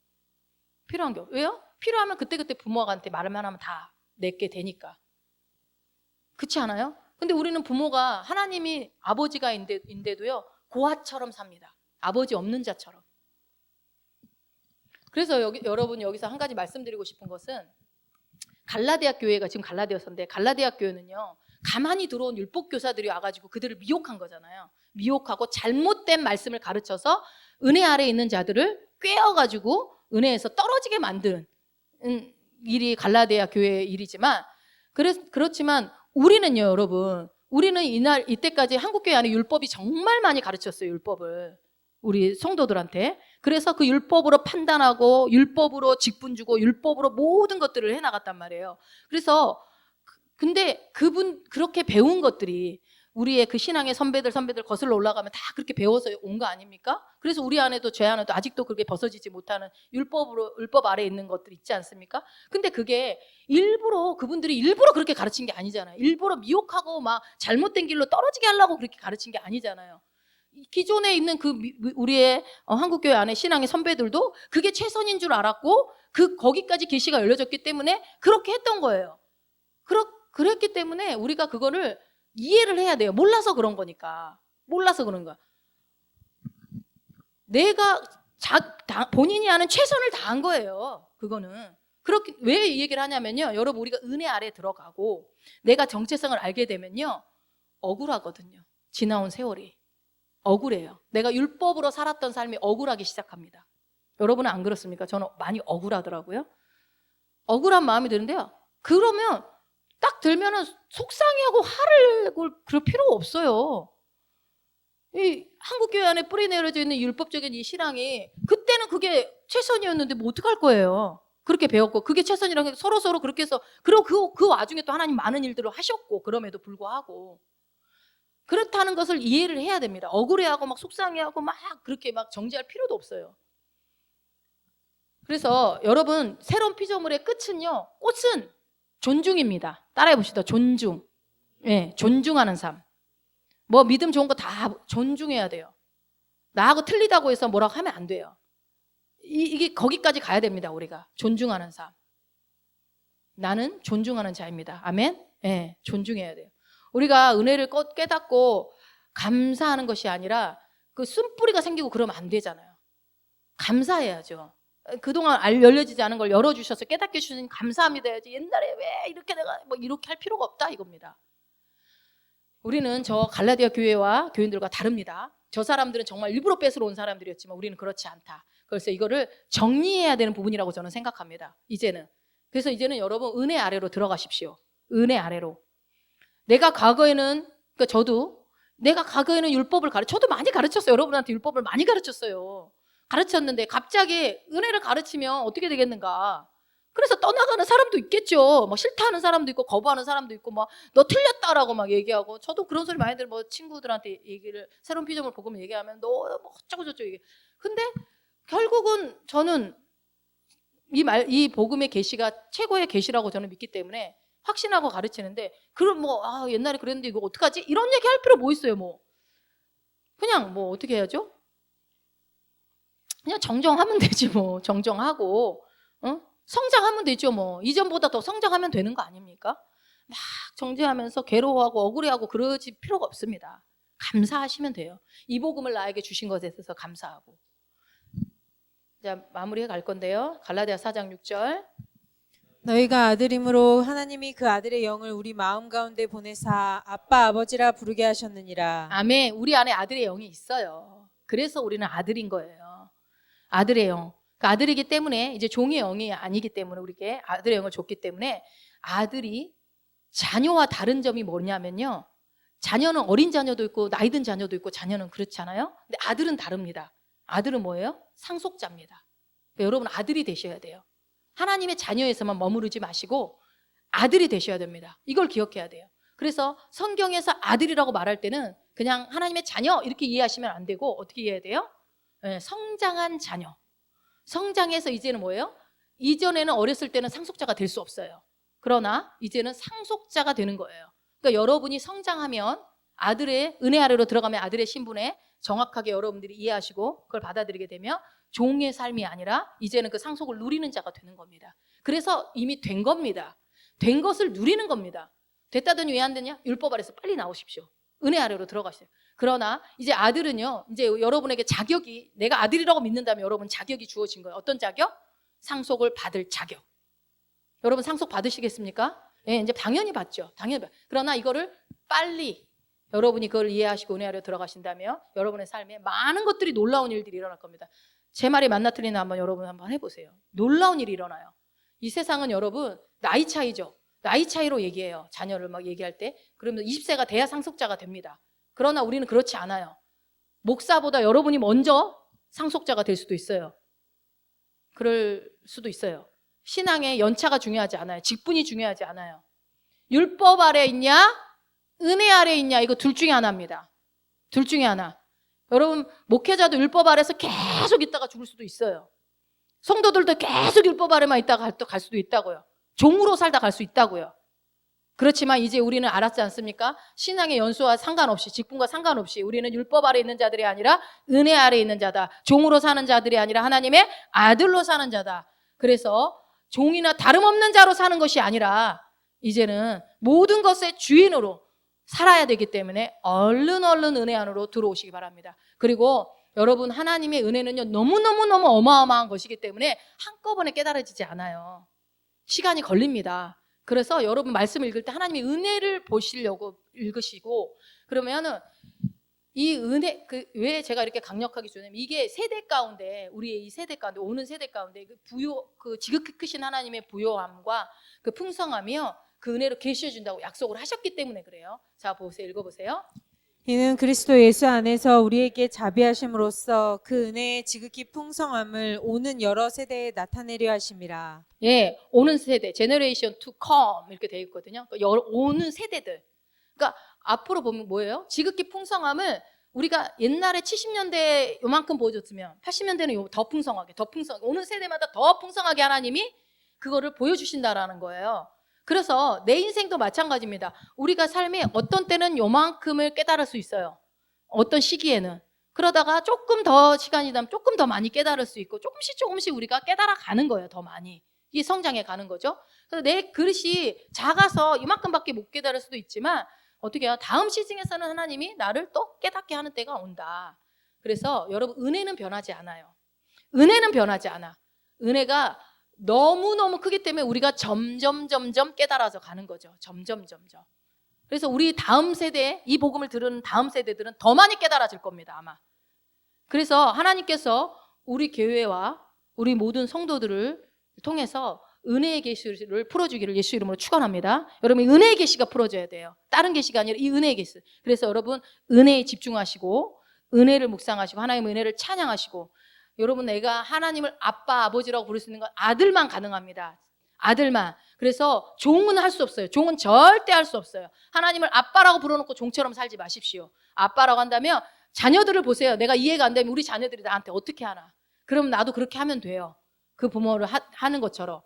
A: 필요한 게 왜요? 필요하면 그때그때 부모한테 말만 하면 다 내게 되니까. 그렇지 않아요? 근데 우리는 부모가 하나님이 아버지가 인데도요 고아처럼 삽니다. 아버지 없는 자처럼. 그래서 여러분 여기서 한 가지 말씀드리고 싶은 것은 갈라디아 교회가 지금 갈라디아서인데 갈라디아 교회는요 가만히 들어온 율법 교사들이 와가지고 그들을 미혹한 거잖아요. 미혹하고 잘못된 말씀을 가르쳐서 은혜 아래에 있는 자들을 꿰어가지고 은혜에서 떨어지게 만드는 일이 갈라디아 교회의 일이지만 그렇지만 우리는요 여러분, 우리는 이때까지 한국교회 안에 율법이 정말 많이 가르쳤어요. 율법을 우리 성도들한테. 그래서 그 율법으로 판단하고 율법으로 직분 주고 율법으로 모든 것들을 해나갔단 말이에요. 그래서 근데 그렇게 배운 것들이 우리의 그 신앙의 선배들 거슬러 올라가면 다 그렇게 배워서 온 거 아닙니까? 그래서 우리 안에도 제 안에도 아직도 그렇게 벗어지지 못하는 율법 아래에 있는 것들 있지 않습니까? 근데 그게 그분들이 일부러 그렇게 가르친 게 아니잖아요. 일부러 미혹하고 막 잘못된 길로 떨어지게 하려고 그렇게 가르친 게 아니잖아요. 기존에 있는 우리의 한국교회 안에 신앙의 선배들도 그게 최선인 줄 알았고 거기까지 계시가 열려졌기 때문에 그렇게 했던 거예요. 그랬기 때문에 우리가 그거를 이해를 해야 돼요. 몰라서 그런 거니까. 몰라서 그런 거야. 내가 본인이 하는 최선을 다한 거예요. 그거는. 그렇게 왜 이 얘기를 하냐면요. 여러분, 우리가 은혜 아래 들어가고 내가 정체성을 알게 되면요. 억울하거든요. 지나온 세월이. 억울해요. 내가 율법으로 살았던 삶이 억울하기 시작합니다. 여러분은 안 그렇습니까? 저는 많이 억울하더라고요. 억울한 마음이 드는데요. 그러면 딱 들면은 속상해하고 화를 그럴 필요가 없어요. 이 한국교회 안에 뿌리 내려져 있는 율법적인 이 신앙이 그때는 그게 최선이었는데 뭐 어떡할 거예요. 그렇게 배웠고 그게 최선이라는 게 서로 그렇게 해서 그리고 그 와중에 또 하나님 많은 일들을 하셨고 그럼에도 불구하고 그렇다는 것을 이해를 해야 됩니다. 억울해하고 막 속상해하고 막 그렇게 막 정지할 필요도 없어요. 그래서 여러분 새로운 피조물의 끝은요. 꽃은 존중입니다. 따라해 봅시다. 존중. 예, 존중하는 삶. 뭐 믿음 좋은 거 다 존중해야 돼요. 나하고 틀리다고 해서 뭐라고 하면 안 돼요. 이게 거기까지 가야 됩니다. 우리가 존중하는 삶. 나는 존중하는 자입니다. 아멘. 예, 존중해야 돼요. 우리가 은혜를 깨닫고 감사하는 것이 아니라 그 쓴뿌리가 생기고 그러면 안 되잖아요. 감사해야죠. 그동안 열려지지 않은 걸 열어주셔서 깨닫게 해주신 감사합니다 해야지. 옛날에 왜 이렇게 내가 뭐 이렇게 할 필요가 없다 이겁니다. 우리는 저 갈라디아 교회와 교인들과 다릅니다. 저 사람들은 정말 일부러 뺏으러 온 사람들이었지만 우리는 그렇지 않다. 그래서 이거를 정리해야 되는 부분이라고 저는 생각합니다. 이제는. 그래서 이제는 여러분 은혜 아래로 들어가십시오. 은혜 아래로. 내가 과거에는, 그러니까 저도 내가 과거에는 율법을 저도 많이 가르쳤어요. 여러분한테 율법을 많이 가르쳤어요. 가르쳤는데 갑자기 은혜를 가르치면 어떻게 되겠는가. 그래서 떠나가는 사람도 있겠죠. 뭐 싫다하는 사람도 있고 거부하는 사람도 있고 막 너 틀렸다라고 막 얘기하고, 저도 그런 소리 많이 들어요. 뭐 친구들한테 얘기를, 새로운 피조물 복음을 얘기하면 너 뭐 어쩌고 저쩌고 얘기. 근데 결국은 저는 이 복음의 계시가 최고의 계시라고 저는 믿기 때문에 확신하고 가르치는데, 그럼 뭐 옛날에 그랬는데 이거 어떡하지? 이런 얘기 할 필요 뭐 있어요? 뭐 그냥 뭐 어떻게 해야죠? 그냥 정정하면 되지 뭐. 정정하고 성장하면 되죠 뭐. 이전보다 더 성장하면 되는 거 아닙니까? 막 정죄하면서 괴로워하고 억울해하고 그러지 필요가 없습니다. 감사하시면 돼요. 이 복음을 나에게 주신 것에 있어서 감사하고. 자, 마무리해 갈 건데요. 갈라디아 4장 6절.
B: 너희가 아들임으로 하나님이 그 아들의 영을 우리 마음 가운데 보내사 아빠 아버지라 부르게 하셨느니라.
A: 아멘. 우리 안에 아들의 영이 있어요. 그래서 우리는 아들인 거예요. 아들의 영. 그 아들이기 때문에, 이제 종의 영이 아니기 때문에 우리에게 아들의 영을 줬기 때문에, 아들이 자녀와 다른 점이 뭐냐면요, 자녀는 어린 자녀도 있고 나이 든 자녀도 있고 자녀는 그렇잖아요. 근데 아들은 다릅니다. 아들은 뭐예요? 상속자입니다. 그러니까 여러분 아들이 되셔야 돼요. 하나님의 자녀에서만 머무르지 마시고 아들이 되셔야 됩니다. 이걸 기억해야 돼요. 그래서 성경에서 아들이라고 말할 때는 그냥 하나님의 자녀 이렇게 이해하시면 안 되고, 어떻게 이해해야 돼요? 성장한 자녀. 성장해서 이제는 뭐예요? 이전에는 어렸을 때는 상속자가 될 수 없어요. 그러나 이제는 상속자가 되는 거예요. 그러니까 여러분이 성장하면, 아들의 은혜 아래로 들어가면 아들의 신분에 정확하게 여러분들이 이해하시고 그걸 받아들이게 되면 종의 삶이 아니라 이제는 그 상속을 누리는 자가 되는 겁니다. 그래서 이미 된 겁니다. 된 것을 누리는 겁니다. 됐다더니 왜 안 되냐? 율법 아래서 빨리 나오십시오. 은혜 아래로 들어가세요. 그러나 이제 아들은요, 이제 여러분에게 자격이, 내가 아들이라고 믿는다면 여러분 자격이 주어진 거예요. 어떤 자격? 상속을 받을 자격. 여러분 상속 받으시겠습니까? 네, 이제 당연히 받죠. 당연히 받죠. 그러나 이거를 빨리 여러분이 그걸 이해하시고 은혜 아래로 들어가신다면 여러분의 삶에 많은 것들이, 놀라운 일들이 일어날 겁니다. 제 말이 맞나 틀리나 여러분 한번 해보세요. 놀라운 일이 일어나요. 이 세상은 여러분 나이 차이죠. 나이 차이로 얘기해요. 자녀를 막 얘기할 때. 그러면 20세가 돼야 상속자가 됩니다. 그러나 우리는 그렇지 않아요. 목사보다 여러분이 먼저 상속자가 될 수도 있어요. 그럴 수도 있어요. 신앙의 연차가 중요하지 않아요. 직분이 중요하지 않아요. 율법 아래 있냐? 은혜 아래 있냐? 이거 둘 중에 하나입니다. 둘 중에 하나. 여러분 목회자도 율법 아래서 계속 있다가 죽을 수도 있어요. 성도들도 계속 율법 아래만 있다가 갈 수도 있다고요. 종으로 살다 갈 수 있다고요. 그렇지만 이제 우리는 알았지 않습니까? 신앙의 연수와 상관없이, 직분과 상관없이 우리는 율법 아래 있는 자들이 아니라 은혜 아래 있는 자다. 종으로 사는 자들이 아니라 하나님의 아들로 사는 자다. 그래서 종이나 다름없는 자로 사는 것이 아니라 이제는 모든 것의 주인으로 살아야 되기 때문에 얼른 은혜 안으로 들어오시기 바랍니다. 그리고 여러분 하나님의 은혜는요, 너무너무너무 어마어마한 것이기 때문에 한꺼번에 깨달아지지 않아요. 시간이 걸립니다. 그래서 여러분 말씀 읽을 때 하나님의 은혜를 보시려고 읽으시고, 그러면은 이 은혜, 왜 제가 이렇게 강력하게 주냐면, 이게 세대 가운데, 우리의 이 세대 가운데, 오는 세대 가운데 그 지극히 크신 하나님의 부요함과 그 풍성함이요, 그 은혜로 계시해 준다고 약속을 하셨기 때문에 그래요. 자, 보세요. 읽어보세요.
B: 이는 그리스도 예수 안에서 우리에게 자비하심으로써 그 은혜의 지극히 풍성함을 오는 여러 세대에 나타내려 하심이라.
A: 예, 오는 세대, generation to come 이렇게 되어 있거든요. 그러니까 오는 세대들. 그러니까 앞으로 보면 뭐예요? 지극히 풍성함을 우리가 옛날에 70년대에 요만큼 보여줬으면 80년대는 더 풍성하게, 오는 세대마다 더 풍성하게 하나님이 그거를 보여주신다라는 거예요. 그래서 내 인생도 마찬가지입니다. 우리가 삶에 어떤 때는 요만큼을 깨달을 수 있어요. 어떤 시기에는. 그러다가 조금 더 시간이 지나면 조금 더 많이 깨달을 수 있고, 조금씩 우리가 깨달아 가는 거예요. 더 많이. 이게 성장해 가는 거죠. 그래서 내 그릇이 작아서 이만큼밖에 못 깨달을 수도 있지만, 어떻게 해요? 다음 시즌에서는 하나님이 나를 또 깨닫게 하는 때가 온다. 그래서 여러분 은혜는 변하지 않아요. 은혜는 변하지 않아. 은혜가 너무너무 크기 때문에 우리가 점점 깨달아져 가는 거죠. 점점. 그래서 우리 다음 세대, 이 복음을 들은 다음 세대들은 더 많이 깨달아질 겁니다, 아마. 그래서 하나님께서 우리 교회와 우리 모든 성도들을 통해서 은혜의 계시를 풀어주기를 예수 이름으로 축원합니다. 여러분, 은혜의 계시가 풀어져야 돼요. 다른 계시가 아니라 이 은혜의 계시. 그래서 여러분, 은혜에 집중하시고 은혜를 묵상하시고 하나님의 은혜를 찬양하시고, 여러분, 내가 하나님을 아빠, 아버지라고 부를 수 있는 건 아들만 가능합니다. 아들만. 그래서 종은 할 수 없어요. 종은 절대 할 수 없어요. 하나님을 아빠라고 불러놓고 종처럼 살지 마십시오. 아빠라고 한다면 자녀들을 보세요. 내가 이해가 안 되면 우리 자녀들이 나한테 어떻게 하나. 그럼 나도 그렇게 하면 돼요. 그 부모를 하는 것처럼.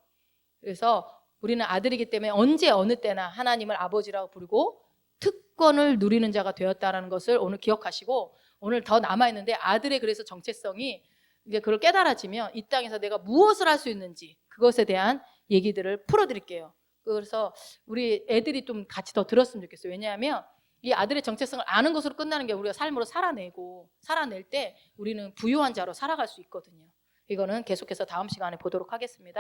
A: 그래서 우리는 아들이기 때문에 언제 어느 때나 하나님을 아버지라고 부르고 특권을 누리는 자가 되었다는 것을 오늘 기억하시고, 오늘 더 남아있는데 아들의 그래서 정체성이 이제 그걸 깨달아지면 이 땅에서 내가 무엇을 할 수 있는지 그것에 대한 얘기들을 풀어드릴게요. 그래서 우리 애들이 좀 같이 더 들었으면 좋겠어요. 왜냐하면 이 아들의 정체성을 아는 것으로 끝나는 게 우리가 삶으로 살아낼 때 우리는 부유한 자로 살아갈 수 있거든요. 이거는 계속해서 다음 시간에 보도록 하겠습니다.